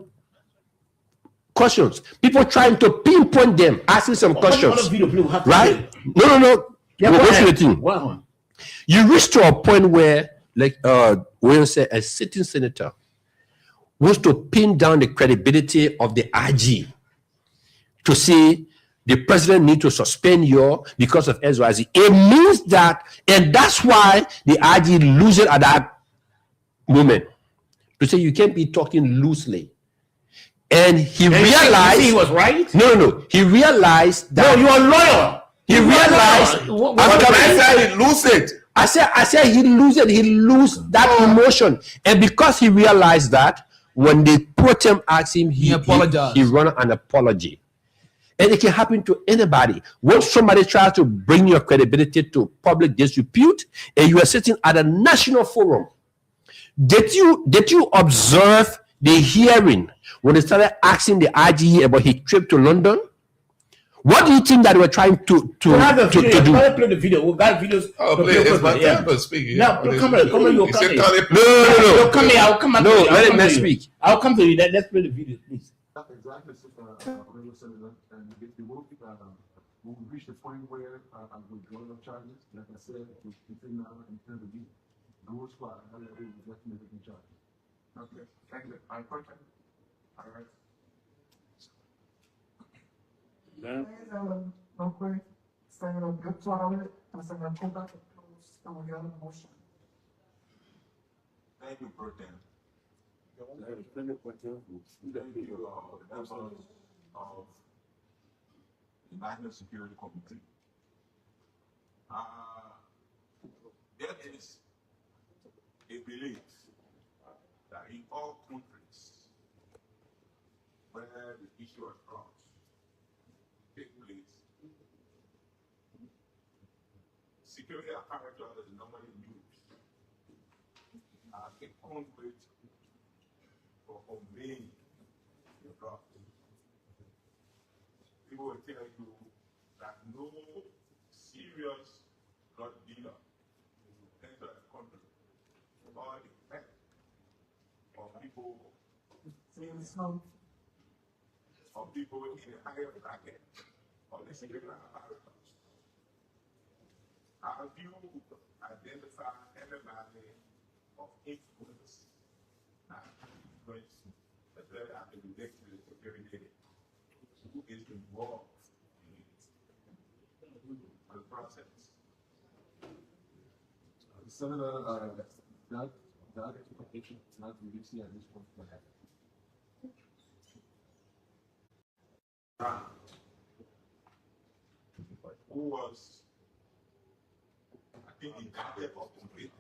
questions. People trying to pinpoint them, asking some questions. Right? No. Yeah, We'll go go through ahead. the thing. Wow. You reach to a point where, like William said, a sitting senator wants to pin down the credibility of the IG to say the president needs to suspend you because of XYZ. It means that, and that's why the IG loses at that moment. To say you can't be talking loosely. And he realized he was right. No. He realized that No, you are loyal. he realized I said lose it. I said he lose that emotion. And because he realized that, when the pro tem asked him, he apologized. He run an apology. And it can happen to anybody. When somebody tries to bring your credibility to public disrepute, and you are sitting at a national forum, did you observe the hearing when they started asking the IG about his trip to London? What do you think that they were trying to do? Play the video. We got videos. Oh, please, it's my time to speak. No, come here. You He come said, here. "Call it- No. Come here. I'll come back. No, to you. I'll let him come not to you. speak. I'll come to you. Let's play the video, please. That's exactly Honorable Senator, and if we will reach the point where I'm withdrawing of charges, like I said, to continue now and turn the beat. Rules fly, I will definitely be charged. Okay, thank you. I appreciate it. All right. Okay, saying a good toilet, and saying a pull back the clothes, and we got a motion. Thank you, Pro Tem. Thank you, members of the National Security Committee. There is a belief that in all countries where the issue of drugs take place, security apparatus is normally used as a conduit for conveying the drugs. People will tell you that no serious drug dealer will enter a country without the help of people in the higher bracket of the security apparatus. Have you identified anybody of influence that influence the third academic to the security who is involved in the process? Senator, that expectation is not really seen at this point. Who was, I think, indicted or convicted?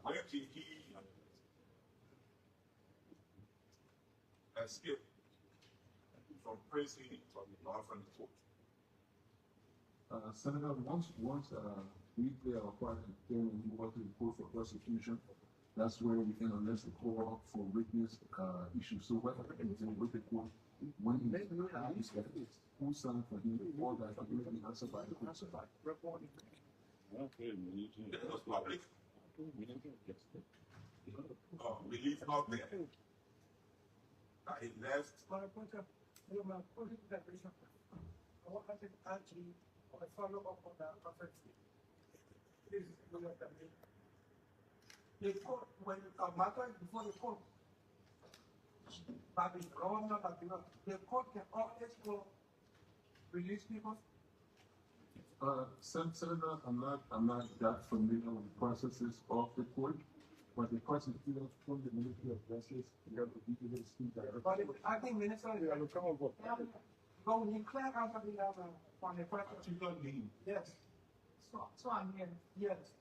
Where did he escape from prison or from the court? Senator, once we play our part and move on to the court for prosecution, that's where we can unless the court for witness issues. So what happens with the court When he said, who signed for him, all that, for him, and answer by the answer by. That was public. Release not there. He left. Follow up on that prophecy. The court, when a matter is before the court, but the government, the court can always go release people. Senator, I'm not that familiar with the processes of the court, but the prosecutors from the Ministry of Justice, you have to be able to speak directly. But I think Minister, go when you clear out of the on the prosecutor name. Yes. So I'm here. Yes.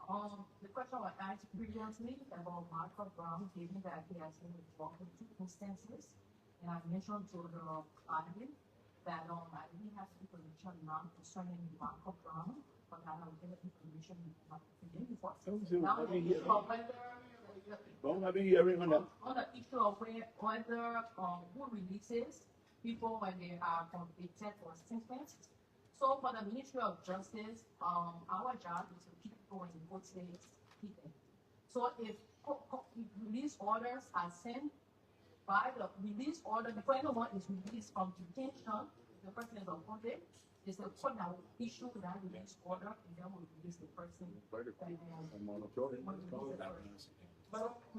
The question was asked previously about Michael Brown, given that he has been involved in 2 instances. And I mentioned to the client that I didn't have information now concerning Michael Brown, but I have given information to him before. Now, the issue of whether Don't have a hearing on that. on the issue of whether who releases people when they are convicted for sentence. So for the Ministry of Justice, our job is to keep people in good states. So if release orders are sent by the release order, before anyone is released from detention, the person is appointed, it's the court that will issue that release order and then will release the person. But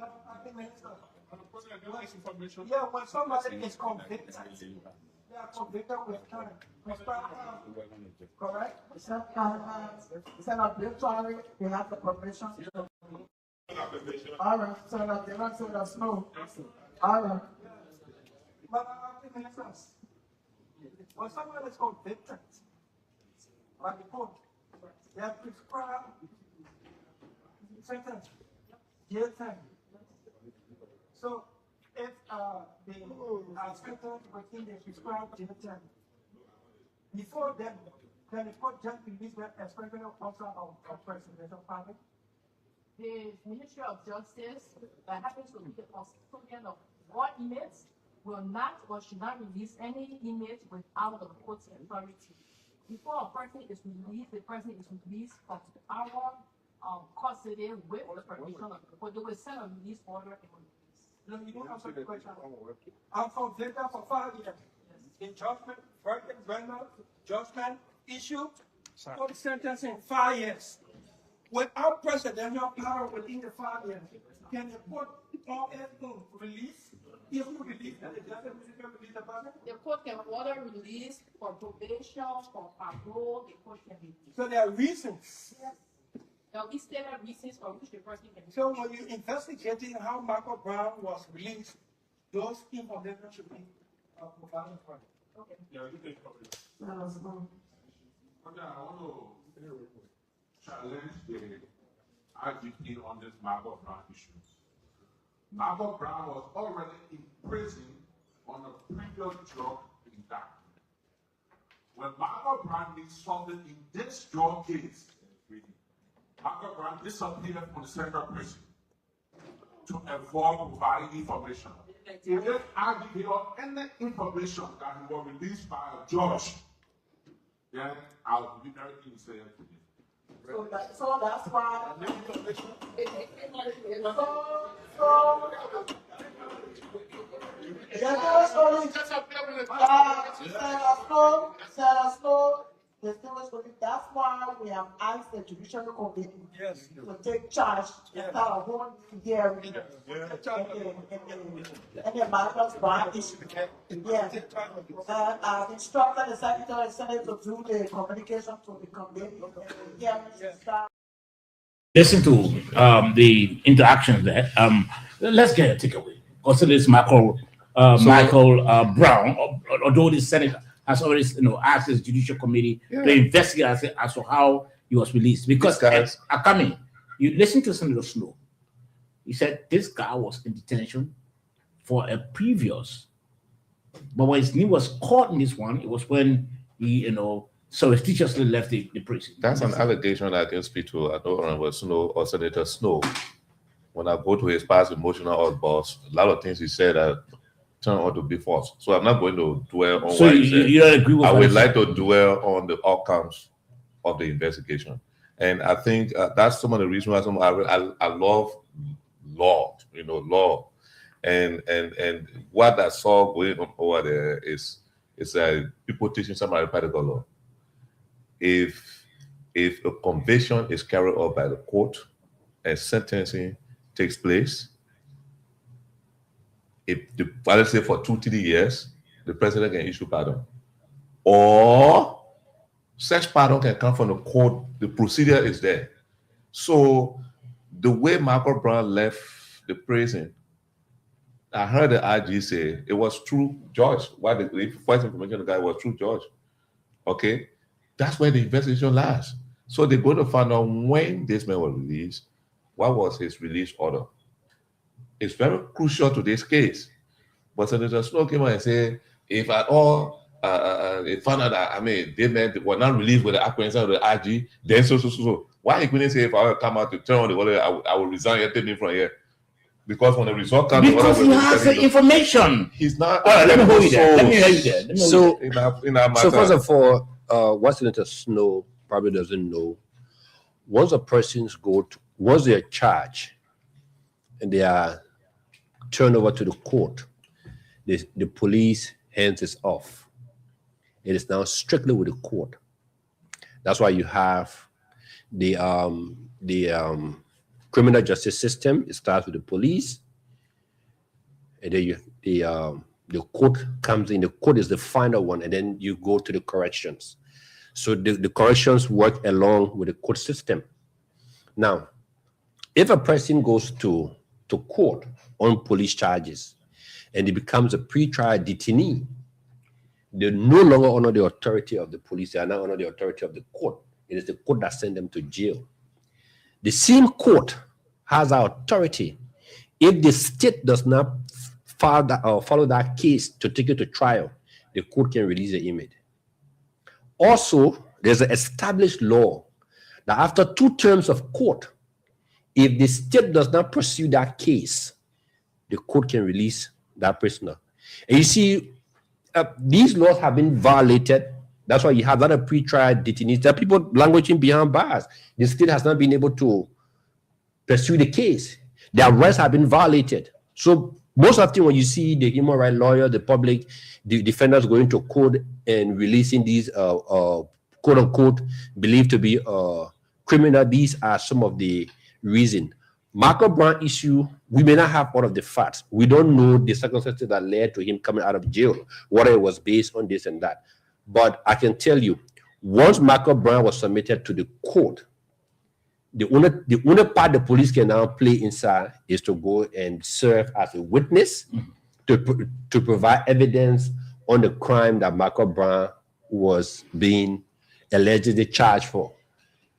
I think Minister, yeah, when somebody is convicted, they are convicted with time. Correct? It's an obligatory, you have the permission. All right, so that they don't say that's no. All right. But I think Minister, when somebody is convicted by the court, they are prescribed sentence. Jail time. So if the sentence within the prescribed jail time, before then, can the court just release that as criminal officer of presidential pardon? The Ministry of Justice that happens to be the custodian of all inmates will not or should not release any inmate without the court's authority. Before a person is released, the person is released from our custody with the permission of the court. They will send a release order and release. No, you didn't answer the question. I'm convicted for 5 years. In judgment, verdict, rendered, judgment issued, court sentence in 5 years. Without presidential power within the 5 years, can the court all release? If you release, and the judge will release the person? The court can order release for probation, for parole, the court can release. So there are reasons. There will be stated reasons for which the person can release. So when you investigating how Michael Brown was released, those information should be provided for. Okay. Yeah, you can cover it. Let us know. Okay, I want to challenge the IGP on this Michael Brown issue. Michael Brown was already in prison on a previous drug indictment. When Michael Brown did something in this drug case, Michael Brown disappeared from the central prison to avoid providing information. If this IGP or any information that he was released by a judge, then I'll be very innocent to me. So that's why. That's why we have asked the judicial committee to take charge instead of holding hearing any matters by issue. Yes. And instructed the Secretary of Senate to do the communication to the committee. Listen to the interactions there. Let's get a takeaway. Also, this Michael Brown, although the Senate has already asked his judicial committee to investigate as to how he was released. Because Akami, you listen to Senator Snow. He said this guy was in detention for a previous, but when he was caught in this one, it was when he, surreptitiously left the prison. That's an allegation that I can speak to Honorable Snow or Senator Snow. When I go to his past emotional outbursts, a lot of things he said that turned out to be false. So I'm not going to dwell on So what he you, said. you don't agree with I what would he like said? to dwell on the outcomes of the investigation, and I think that's some of the reasons why I love law, law, and what I saw going on over there is people teaching somebody practical law. If a conviction is carried out by the court and sentencing takes place, let's say for 2-3 years, the president can issue pardon, or such pardon can come from the court. The procedure is there. So the way Michael Brown left the prison, I heard the IG say it was true, George. Why the first information the guy was true, George. Okay, that's where the investigation lies. So they're going to find out when this man was released, what was his release order. It's very crucial to this case. But Senator Snow came out and said, if at all they found out that, they meant were not released with the acquaintance of the IG, then so. Why he couldn't say, if I will come out to turn on the order, I will resign here, take me from here? Because when the result comes, Because he has the information. He's not. All right, let me hold you there. Let me hear you there. So, in our so first matter, of all, what Senator Snow probably doesn't know, once a person's once they're charged and they are turned over to the court, the police hands it off. It is now strictly with the court. That's why you have the criminal justice system. It starts with the police, and then the court comes in. The court is the final one, and then you go to the corrections. So the corrections work along with the court system. Now, if a person goes to court on police charges and he becomes a pre-trial detainee, they no longer honor the authority of the police. They are now under the authority of the court. It is the court that sent them to jail. The same court has authority. If the state does not follow that case to take it to trial, the court can release the inmate. Also, there's an established law that after 2 terms of court, if the state does not pursue that case, the court can release that prisoner. And you see, these laws have been violated. That's why you have a lot of pre-trial detainees. There are people languishing behind bars. The state has not been able to pursue the case. Their rights have been violated. So most of the time when you see the human rights lawyer, the public, the defenders going to court and releasing these quote-unquote believed to be criminal, these are some of the reasons. Michael Brown issue, we may not have all of the facts. We don't know the circumstances that led to him coming out of jail, whether it was based on this and that. But I can tell you, once Michael Brown was submitted to the court, the only part the police can now play inside is to go and serve as a witness to provide evidence on the crime that Michael Brown was being allegedly charged for.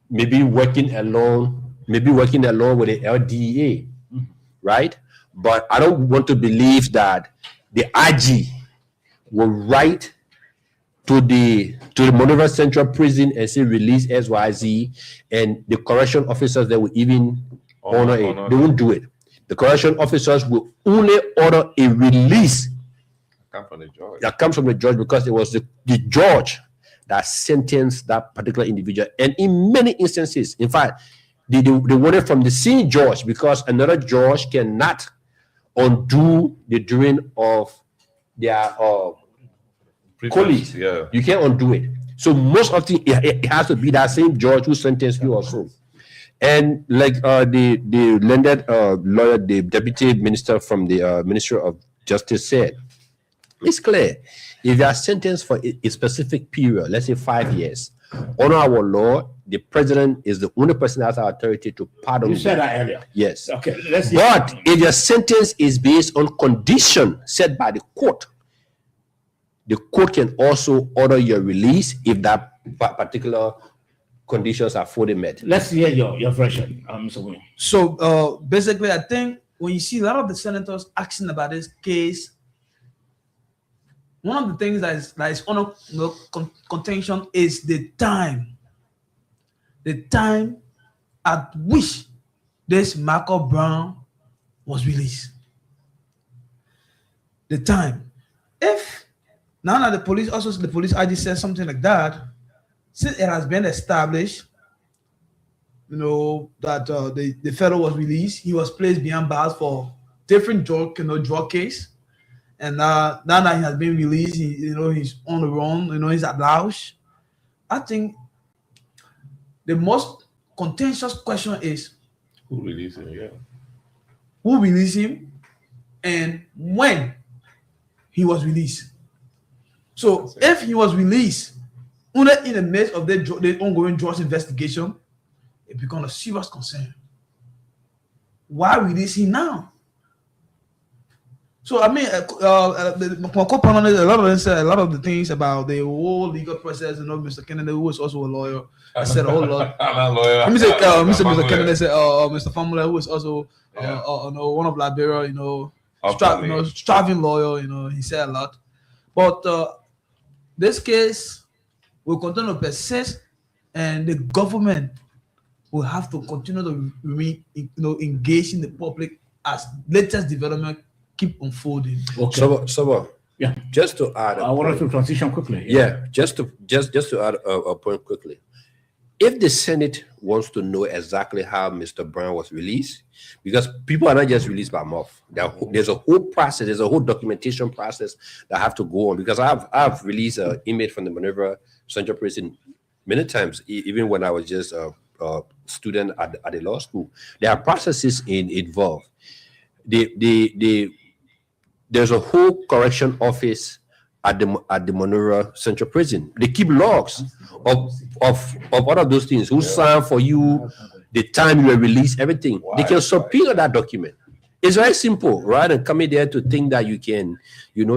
Maybe working alone with the LDA, right? But I don't want to believe that the IG will write to the Monrovia Central Prison and say release XYZ, and the correction officers that will even honor it. They won't do it. The correction officers will only order a release that comes from the judge, because it was the judge that sentenced that particular individual. And in many instances, in fact, they want it from the same judge, because another judge cannot undo the doing of their colleagues. Yeah. You can't undo it. So most of it has to be that same judge who sentenced you also. And like the landed lawyer, the deputy minister from the Ministry of Justice said, it's clear. If you are sentenced for a specific period, let's say 5 years, under our law, the president is the only person that has authority to pardon. You said that earlier. Yes. Okay, let's see. But if your sentence is based on condition set by the court can also order your release if that particular conditions are fully met. Let's hear your version, Mr. William. So basically, I think when you see a lot of the senators asking about this case, one of the things that is under contention is the time at which this Michael Brown was released. the time. If now that the police ID says something like that, since it has been established, that the fellow was released, he was placed behind bars for different drug case, and now that he has been released, he's on the run, he's at large. I think the most contentious question is Who released him? Yeah. who released him and when he was released. So if he was released only in the midst of the ongoing drugs investigation, it becomes a serious concern. Why release him now? So I mean, my co-panelists, a lot of them said a lot of the things about the whole legal process. Mr. Kennedy, who is also a lawyer, I said a whole lot. I'm not a lawyer. Let me say, Mr. Kennedy said, Mr. Famula, who is also one of Liberia, striving lawyer. He said a lot. But this case will continue to persist, and the government will have to continue to engage in the public as latest development keep unfolding. Okay. So, Yeah. just to add, I wanted to transition quickly. yeah, just to add a point quickly. If the Senate wants to know exactly how Mr. Brown was released, because people are not just released by mouth, there's a whole process, there's a whole documentation process that have to go on. Because I've released an inmate from the Monrovia Central Prison many times, even when I was just a student at the law school. There are processes involved. There's a whole correction office at the Monrovia Central Prison. They keep logs of all of those things. Who signed for you, the time you were released, everything. They can subpoena that document. It's very simple, rather than coming there to think that you can,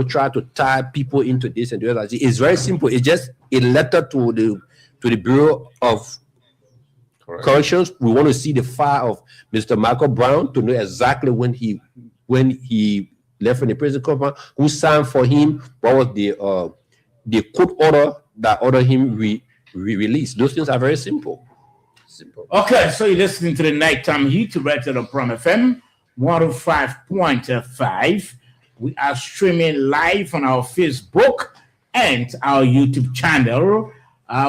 try to tie people into this and that. It's very simple. It's just a letter to the Bureau of Corrections. We want to see the file of Mr. Michael Brown to know exactly when he left from the prison compound, who signed for him, what was the court order that ordered him released. Those things are very simple. Okay, so you're listening to the Nighttime Heat rated on Prom FM 105.5. We are streaming live on our Facebook and our YouTube channel.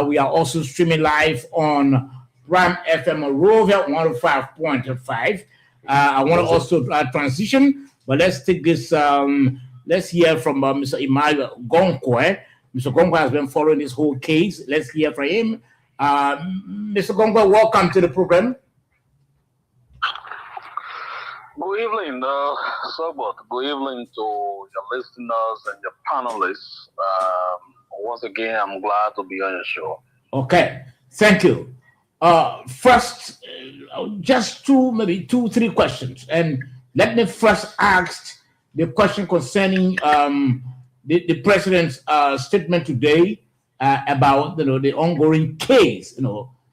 We are also streaming live on Prime FM Monrovia 105.5. I want to also transition, but let's take this. Let's hear from Mr. Emmanuel Gonkwe. Mr. Gonkwe has been following this whole case. Let's hear from him. Mr. Gonkwe, welcome to the program. Good evening, Sobot. Good evening to your listeners and your panelists. Once again, I'm glad to be on your show. Okay, thank you. First, just maybe two, 3 questions. And let me first ask the question concerning the president's statement today about the ongoing case.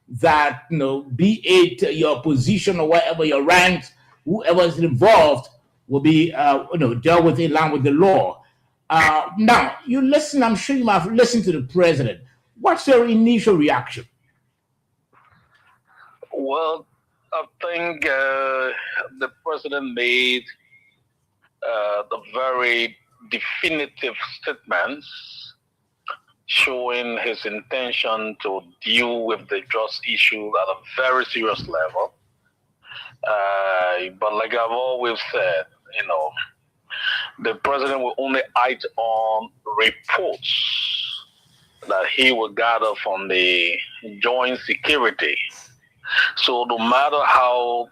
That be it your position or whatever your ranks, whoever is involved will be dealt with in line with the law. Now you listen. I'm sure you have listened to the president. What's your initial reaction? Well, I think the president made the very definitive statements showing his intention to deal with the drugs issue at a very serious level. But like I've always said, the president will only act on reports that he will gather from the joint security. So no matter how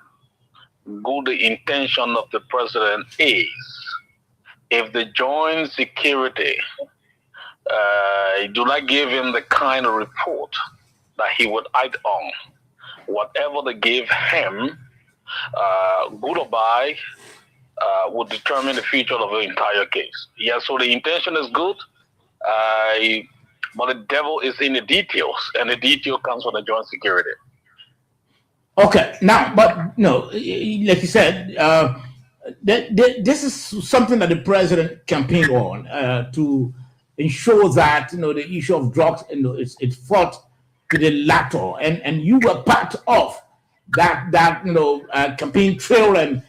good the intention of the president is, if the joint security do not give him the kind of report that he would act on, whatever they give him, good or bad, would determine the future of the entire case. Yeah, so the intention is good, but the devil is in the details, and the detail comes from the joint security. Okay, now, but like you said, this is something that the president campaigned on to ensure that the issue of drugs it's fought to the latter, and you were part of that campaign trail, and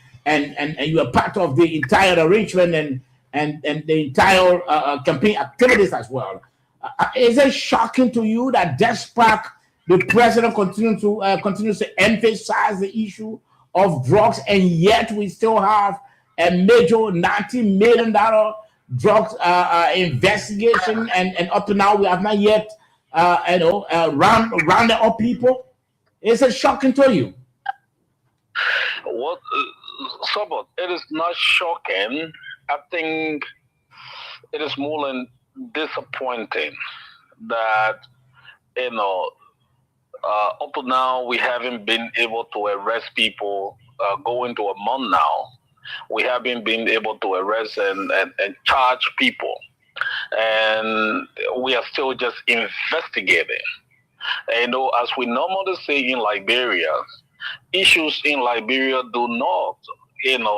you were part of the entire arrangement and the entire campaign activities as well. Is it shocking to you that despite the president continues to emphasize the issue of drugs, and yet we still have a major $90 million drugs investigation, and up to now we have not yet rounded up people? Is it shocking to you? What, Sabot, it is not shocking. I think it is more than disappointing that, up to now we haven't been able to arrest people. Going to a month now, we haven't been able to arrest and charge people, and we are still just investigating. As we normally say in Liberia, issues in Liberia do not,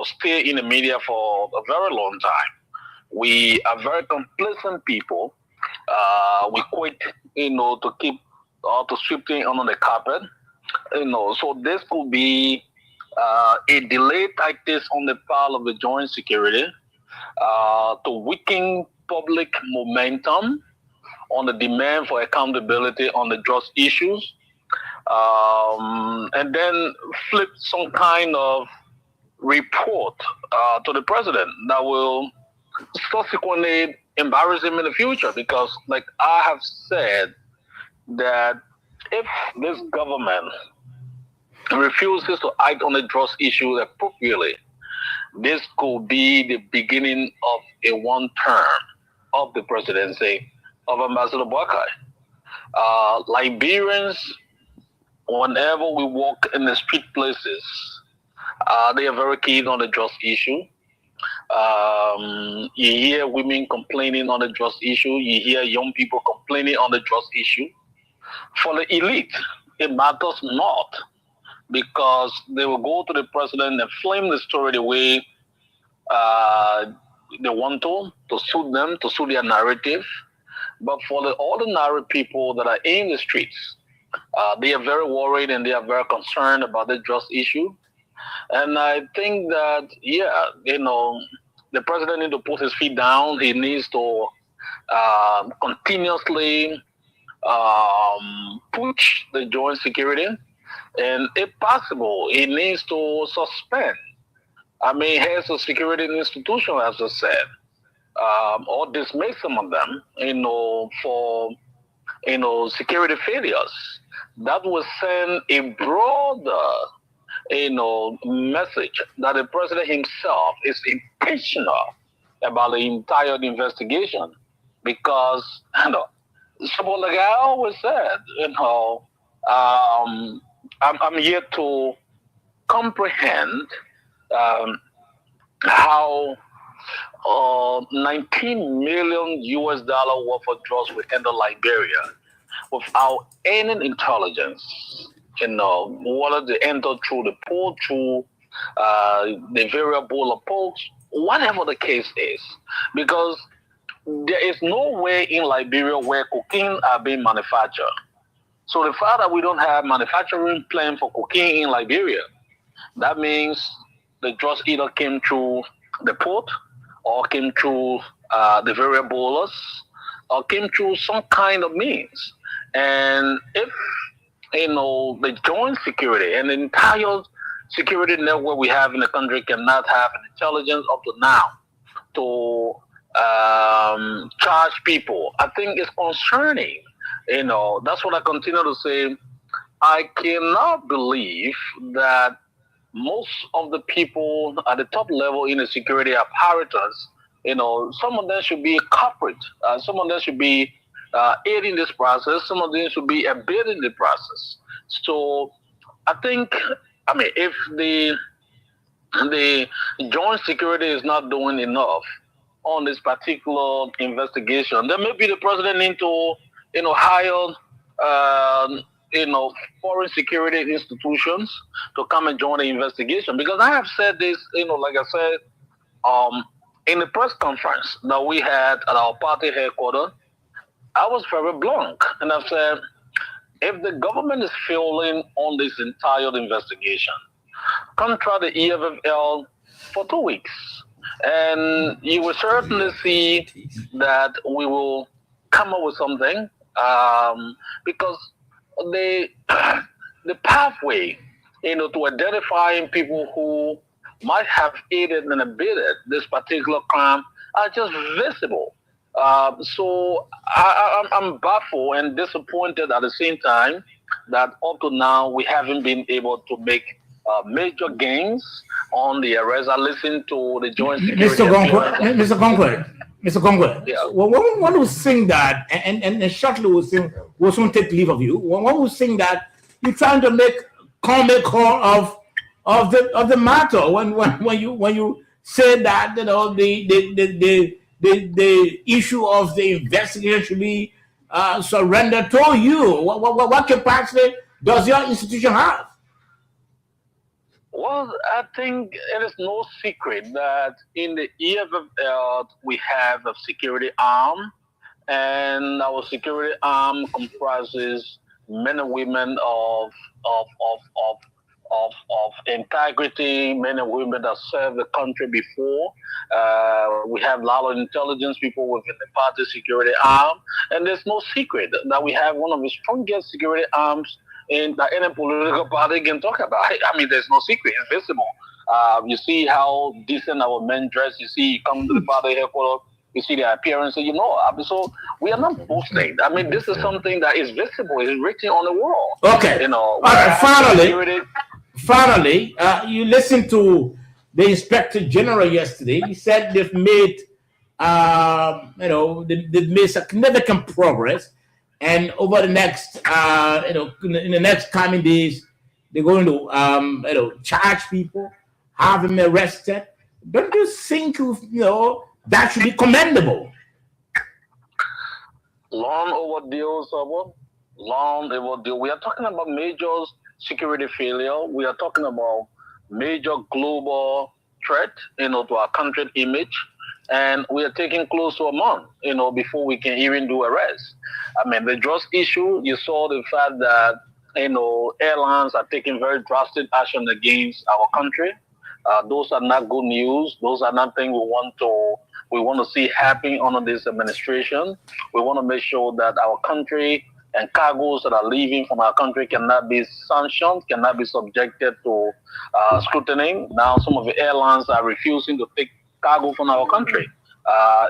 stay in the media for a very long time. We are very complacent people. We quit, to keep to sweep things under the carpet. So this could be a delay tactics on the part of the joint security to weaken public momentum on the demand for accountability on the drugs issues, and then flip some kind of report to the president that will subsequently embarrass him in the future. Because, like I have said, that if this government refuses to act on the drugs issue appropriately, this could be the beginning of a one term of the presidency of Ambassador Boakai. Liberians, whenever we walk in the street places, they are very keen on the drugs issue. You hear women complaining on the drugs issue. You hear young people complaining on the drugs issue. For the elite, it matters not, because they will go to the president and flame the story the way they want to suit them, to suit their narrative. But for the ordinary people that are in the streets, they are very worried and they are very concerned about the drugs issue. And I think that, the president needs to put his feet down. He needs to continuously push the joint security. And if possible, he needs to suspend, heads of security institutions, as I said, or dismiss some of them, for, security failures. That will send a broader, message that the president himself is intentional about the entire investigation. Because, so like I always said, I'm here to comprehend how 19 million US dollar worth of drugs will enter Liberia without any intelligence. Whether they enter through the port, through the variable ports, whatever the case is, because there is no way in Liberia where cocaine are being manufactured. So the fact that we don't have manufacturing plant for cocaine in Liberia, that means the drugs either came through the port, or came through the variables, or came through some kind of means. And if the joint security and the entire security network we have in the country cannot have an intelligence up to now to charge people, I think it's concerning. That's what I continue to say. I cannot believe that most of the people at the top level in the security apparatus, some of them should be corporate, some of them should be aiding this process, some of them should be abetting the process. So I think, if the joint security is not doing enough on this particular investigation, then maybe the president need to, hire, foreign security institutions to come and join the investigation. Because I have said this, like I said, in the press conference that we had at our party headquarters, I was very blunt, and I've said, if the government is failing on this entire investigation, come try the EFFL for 2 weeks. And you will certainly see that we will come up with something, because the the pathway, to identifying people who might have aided and abetted this particular crime are just visible. So I'm baffled and disappointed at the same time that up to now we haven't been able to make major gains on the arrest. I listened to the Joint Security Mr. Gongwe, Yeah. one who sing that, and shortly will soon take leave of you. One who sing that you're trying to make comic call of the matter when you say that the issue of the investigation should be surrendered to you. What capacity does your institution have? Well, I think it is no secret that in the EFF we have a security arm, and our security arm comprises men and women of integrity, men and women that served the country before. We have a lot of intelligence people within the party security arm, and there's no secret that we have one of the strongest security arms that any political party can talk about. I mean, there's no secret; it's visible. You see how decent our men dress. You see, you come to the party headquarters, you see their appearance, so we are not boasting. I mean, this is something that is visible, it's written on the wall. Okay. All right. Finally, you listened to the Inspector General yesterday. He said they've made, they've made significant progress, and over the next, in the next coming days, they're going to, charge people, have them arrested. Don't you think, that should be commendable? Long overdue, Sabo. Long overdue. We are talking about major security failure. We are talking about major global threat, to our country image, and we are taking close to a month, before we can even do arrests. I mean, the drugs issue. You saw the fact that airlines are taking very drastic action against our country. Those are not good news. Those are not things we want to see happening under this administration. We want to make sure that our country and cargoes that are leaving from our country cannot be sanctioned, cannot be subjected to scrutiny. Now, some of the airlines are refusing to take cargo from our country.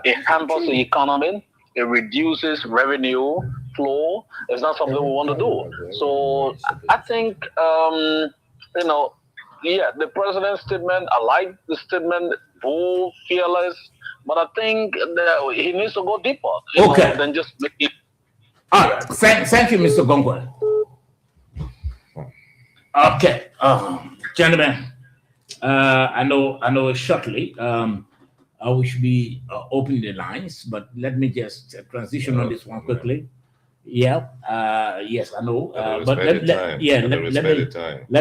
It hampers the economy. It reduces revenue flow. It's not something we want to do. So I think, the president's statement, I like the statement, bold, fearless, but I think that he needs to go deeper than just make it. All right. Thank you, Mr. Gongwe. Okay, gentlemen, I know shortly we should be opening the lines, but let me just transition on this one quickly. Yeah, yes, I know. But let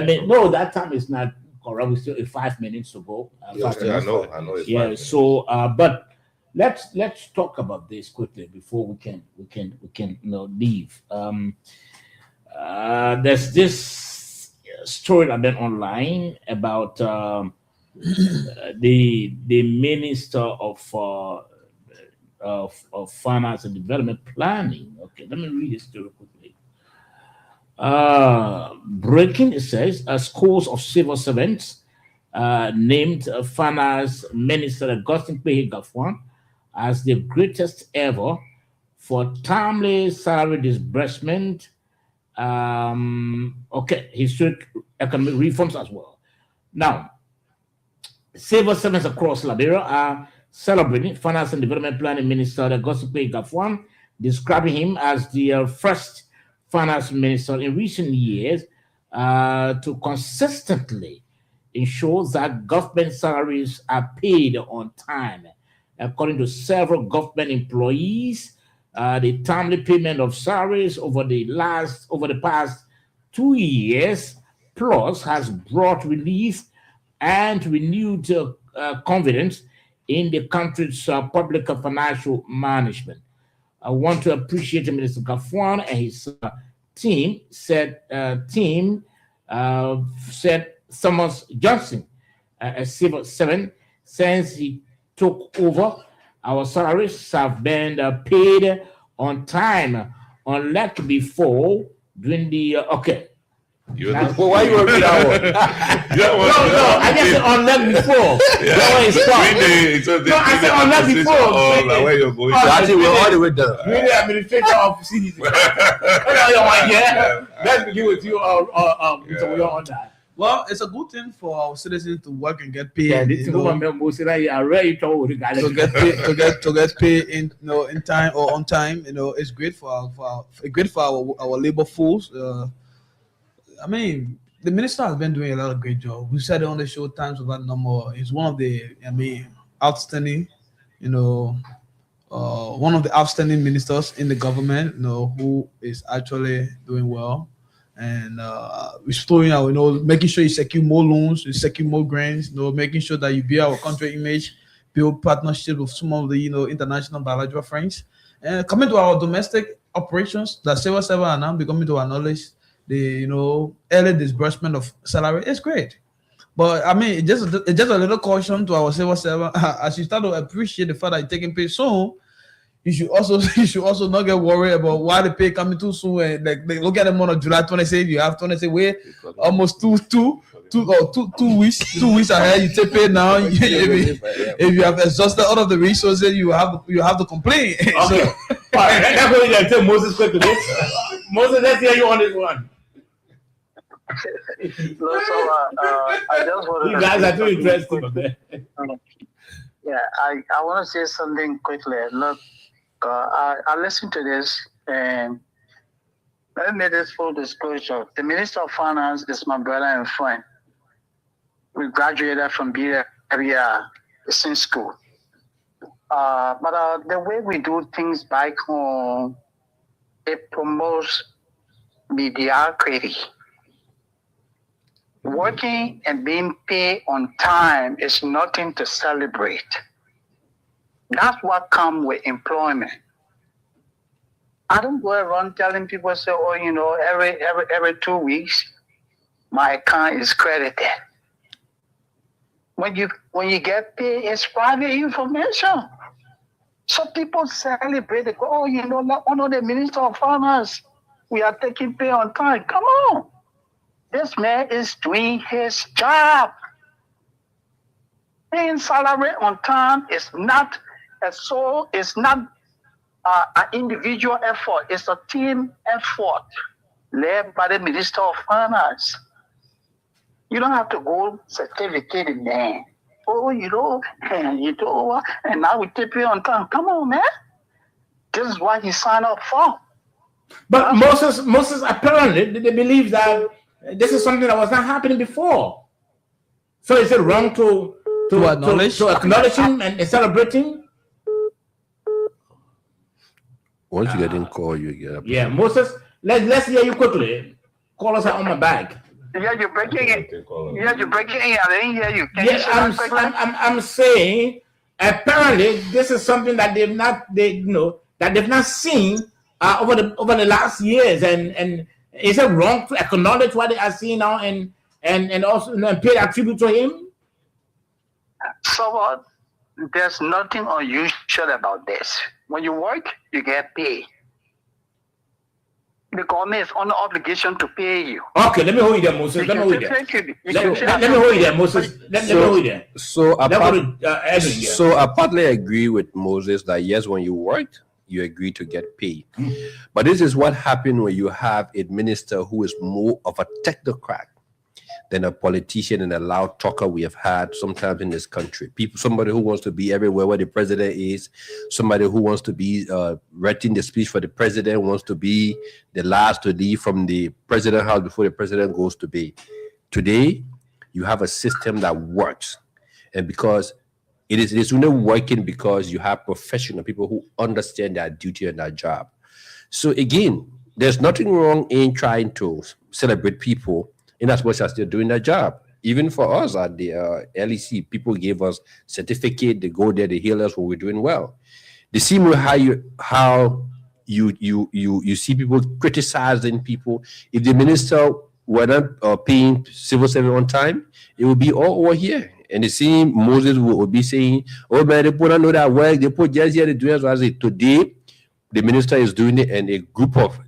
me. No, that time is not correct. We still 5 minutes to go. Yes, I know. It's yeah. So, but let's talk about this quickly before we can leave. There's this story I've been online about the Minister of Finance and Development Planning. Okay, let me read this story quickly. Breaking, it says, schools of civil servants named Finance Minister Augustine Kpeyi Gafwan as the greatest ever for timely salary disbursement. Historic economic reforms as well. Now, civil servants across Liberia are celebrating Finance and Development Planning Minister Augustine Kpeyi Gafwan, describing him as the first finance minister in recent years to consistently ensure that government salaries are paid on time. According to several government employees, the timely payment of salaries over the past 2 years plus has brought relief and renewed confidence in the country's public and financial management. I want to appreciate Minister Gafwan and his team, said Thomas Johnson, a civil servant, since he took over, our salaries have been paid on time, unlike before during the okay. Well, why you repeat that one? No, I just said unlike before. That one is stopped. No, I said unlike before. Where you're going? So actually, we're all the way done. You're the administrator of CDC. Let's begin with you, Mr. William, on that. Well, it's a good thing for our citizens to work and get paid. Yeah, this is what most of I already told you guys to get paid to get paid in in time or on time. It's great for our labor force. I mean, the minister has been doing a lot of great job. We said it on the show times without number. He's one of the outstanding, one of the outstanding ministers in the government, who is actually doing well. And restoring our, making sure you secure more loans, you secure more grants, making sure that you build our country image, build partnership with some of the, international bilateral friends. And coming to our domestic operations, that civil servant are now becoming to our knowledge, the, early disbursement of salary is great. But I mean, it's just a little caution to our civil servant. As you start to appreciate the fact that you're taking pay soon, you should also not get worried about why the pay coming too soon. And like look at them on July 26th, you have 26 wait almost two weeks ahead. You take pay now. If you have exhausted all of the resources, you have to complain. Okay. So, that's what you tell Moses quickly. Moses, let's hear you on this one. I just want you guys are too interesting. Yeah, I want to say something quickly. Look, I listened to this, and let me make this full disclosure. The Minister of Finance is my brother and friend. We graduated from BA same school. But the way we do things back home, it promotes mediocrity. Working and being paid on time is nothing to celebrate. That's what comes with employment. I don't go around telling people, say, every 2 weeks, my account is credited. When you get paid, it's private information. So people celebrate, they go, the Minister of Finance, we are taking pay on time. Come on. This man is doing his job. Paying salary on time is not an individual effort. It's a team effort led by the Minister of Finance. You don't have to go certificate in there. And now we take pay on time. Come on, man. This is what he signed up for. But Moses apparently they believe that this is something that was not happening before. So is it wrong to acknowledge him and celebrating? Once you get in call, you get up. Yeah, Moses, let's hear you quickly. Call us out on my back. Yeah, you're breaking it. Yeah, you're breaking it. I didn't hear you. Can you say that quickly? I'm saying apparently this is something that they've not seen over the last years, and is it wrong to acknowledge what they are seeing now and also pay that tribute to him? So what? There's nothing unusual about this. When you work, you get paid. The government is on the obligation to pay you. Okay, let me hold you there, Moses. Let me hold you there, Moses. Let me hold you there. So I partly agree with Moses that yes, when you work, you agree to get paid. But this is what happened when you have a minister who is more of a technocrat than a politician and a loud talker we have had sometimes in this country. Somebody who wants to be everywhere where the president is, somebody who wants to be writing the speech for the president, wants to be the last to leave from the president house before the president goes to bed. Today, you have a system that works. And because it is only working because you have professional people who understand their duty and their job. So again, there's nothing wrong in trying to celebrate people in as much as they're doing their job. Even for us at the LEC, people gave us certificate. They go there, they heal us when we're doing well. The same way how you see people criticizing people. If the minister were not paying civil servant on time, it will be all over here. And the same Moses will be saying, oh man, they put on that work, they put just here to do it. So I say, today, the minister is doing it, and a group of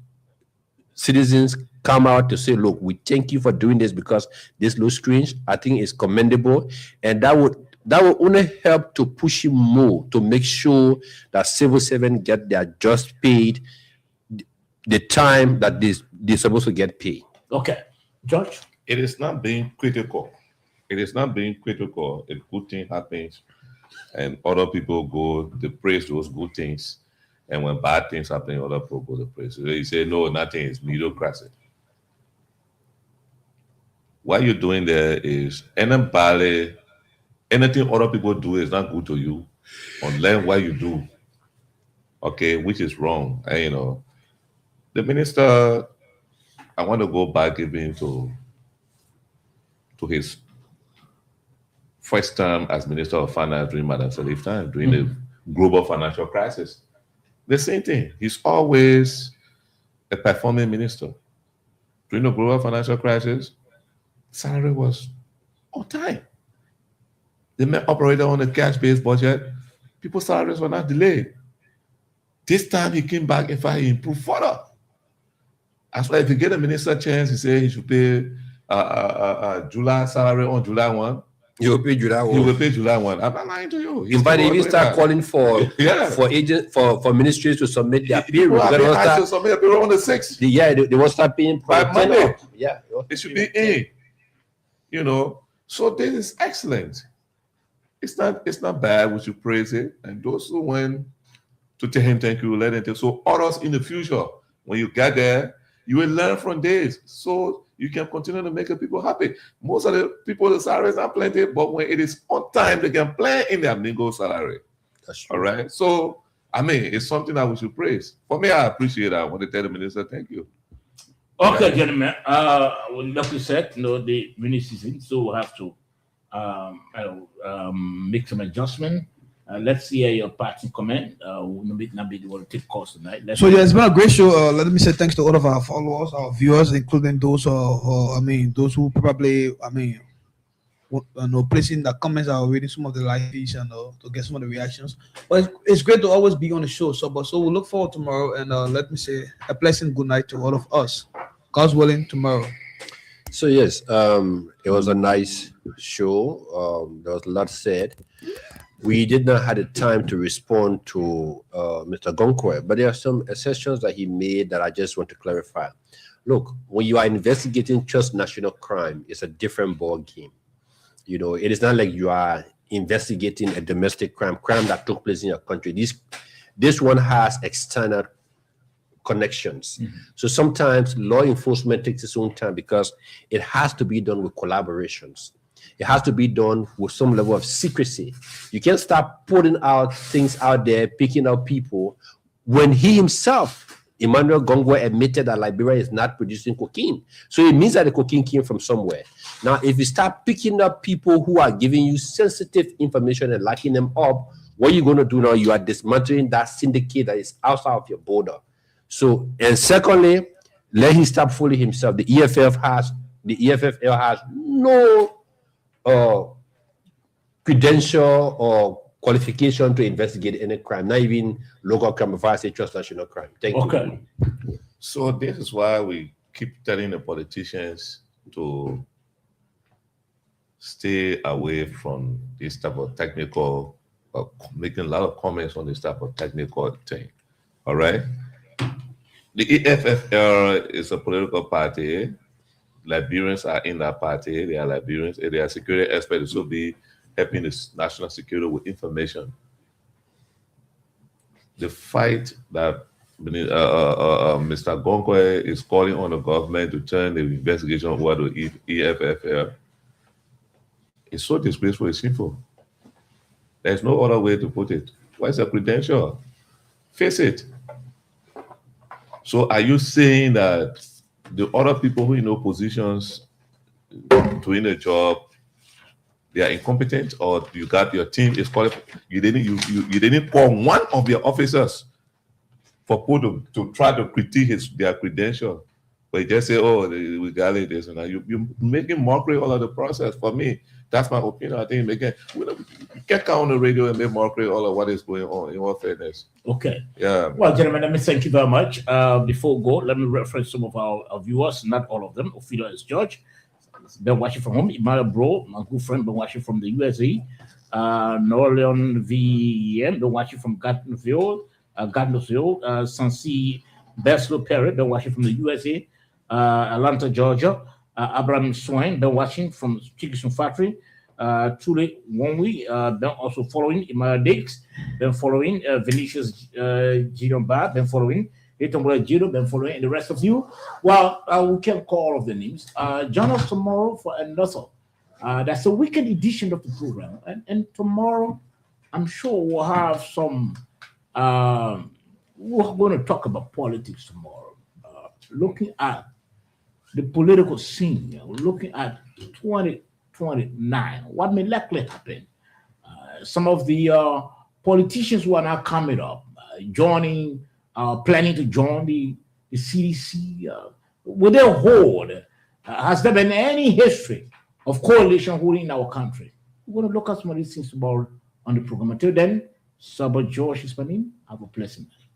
citizens come out to say, look, we thank you for doing this because this looks strange. I think it's commendable. And that would only help to push him more to make sure that civil servants get their just paid the time that they're supposed to get paid. Okay. George? It is not being critical. It is not being critical. A good thing happens and other people go to praise those good things. And when bad things happen, other people go to praise. So you say, no, nothing is mediocrity. What you're doing there is anything other people do is not good to you unless what you do, okay, which is wrong. And, the minister, I want to go back even to his first term as Minister of Finance during Madam Salif time, during the global financial crisis. The same thing. He's always a performing minister. During the global financial crisis, salary was on time. The men operated on a cash-based budget. People's salaries were not delayed. This time he came back, in fact, he improved further. That's why if you get a minister chance, he say he should pay July salary on July 1. You will pay July 1. He will pay July 1. I'm not lying to you. In fact, even start calling for ministries to submit their payroll. To submit a payroll on the 6th. They will start paying by Monday. Yeah, it should be in. So this is excellent. It's not bad. We should praise it. And those who went to tell him thank you, let him tell. So others in the future, when you get there, you will learn from this. So you can continue to make the people happy. Most of the people, the salaries are plenty, but when it is on time, they can plan in their mingle salary. That's true. All right. So, it's something that we should praise. For me, I appreciate that. I want to tell the minister, thank you. Okay, gentlemen. Like we said, the mini season, so we'll have to make some adjustment. Let's hear your parting comment. We'll not be able to take calls tonight. It's been a great show. Let me say thanks to all of our followers, our viewers, including those those who probably, placing the comments or reading some of the live feeds and to get some of the reactions. But it's great to always be on the show. So we'll look forward tomorrow, and let me say a pleasant good night to all of us. God's willing, tomorrow. So yes, it was a nice show. There was a lot said. We did not have the time to respond to Mr. Gonkwe, but there are some assertions that he made that I just want to clarify. Look, when you are investigating just national crime, it's a different ball game. It is not like you are investigating a domestic crime that took place in your country. This one has external connections. Mm-hmm. So sometimes law enforcement takes its own time because it has to be done with collaborations. It has to be done with some level of secrecy. You can't start putting out things out there, picking out people, when he himself, Emmanuel Gongwe, admitted that Liberia is not producing cocaine. So it means that the cocaine came from somewhere. Now, if you start picking up people who are giving you sensitive information and locking them up, what you're going to do now, you are dismantling that syndicate that is outside of your border. So, and secondly, let him stop fooling himself. The EFFL has no credential or qualification to investigate any crime, not even local crime, before I say transnational crime. Thank you. So this is why we keep telling the politicians to stay away from this type of technical, making a lot of comments on this type of technical thing. All right? The EFFL is a political party. Liberians are in that party. They are Liberians. They are security experts who will be helping the national security with information. The fight that Mr. Gonkwe is calling on the government to turn the investigation over to EFFL is so disgraceful, it's sinful. There's no other way to put it. What's the credential? Face it. So are you saying that the other people who in positions doing a job, they are incompetent, or you got your team is qualified? You didn't call one of your officers for people to try to critique their credential, but you just say, "Oh, we got it." This and that. You're making mockery all of the process. For me, That's my opinion. I think again, we can't count on the radio and make mockery all of what is going on. In all fairness. Okay. Yeah. Well, gentlemen, let me thank you very much. Before we go, let me reference some of our viewers, not all of them. Ophelia is George. Been watching from home. Emmanuel Bro, my good friend, been watching from the USA. Norleon VM, been watching from Gatineau, Sansi Beslo Perry, been watching from the USA. Atlanta, Georgia. Abraham Swain, been watching from Chicken Factory. Tule Wonwi, been also following. Emmanuel Dix, been following. Vinicius Gideon Bar, been following. Etombola Jiro, been following, and the rest of you. Well, we can call all of the names. Join us tomorrow for another. That's a weekend edition of the program. And tomorrow, I'm sure we'll have some. We're going to talk about politics tomorrow. Looking at the political scene, looking at 2029, what may likely happen. Some of the politicians who are now coming up, planning to join the CDC, will they hold? Has there been any history of coalition holding in our country? We're going to look at some of these things tomorrow on the program. Until then, Saba George is my name. Have a pleasant night.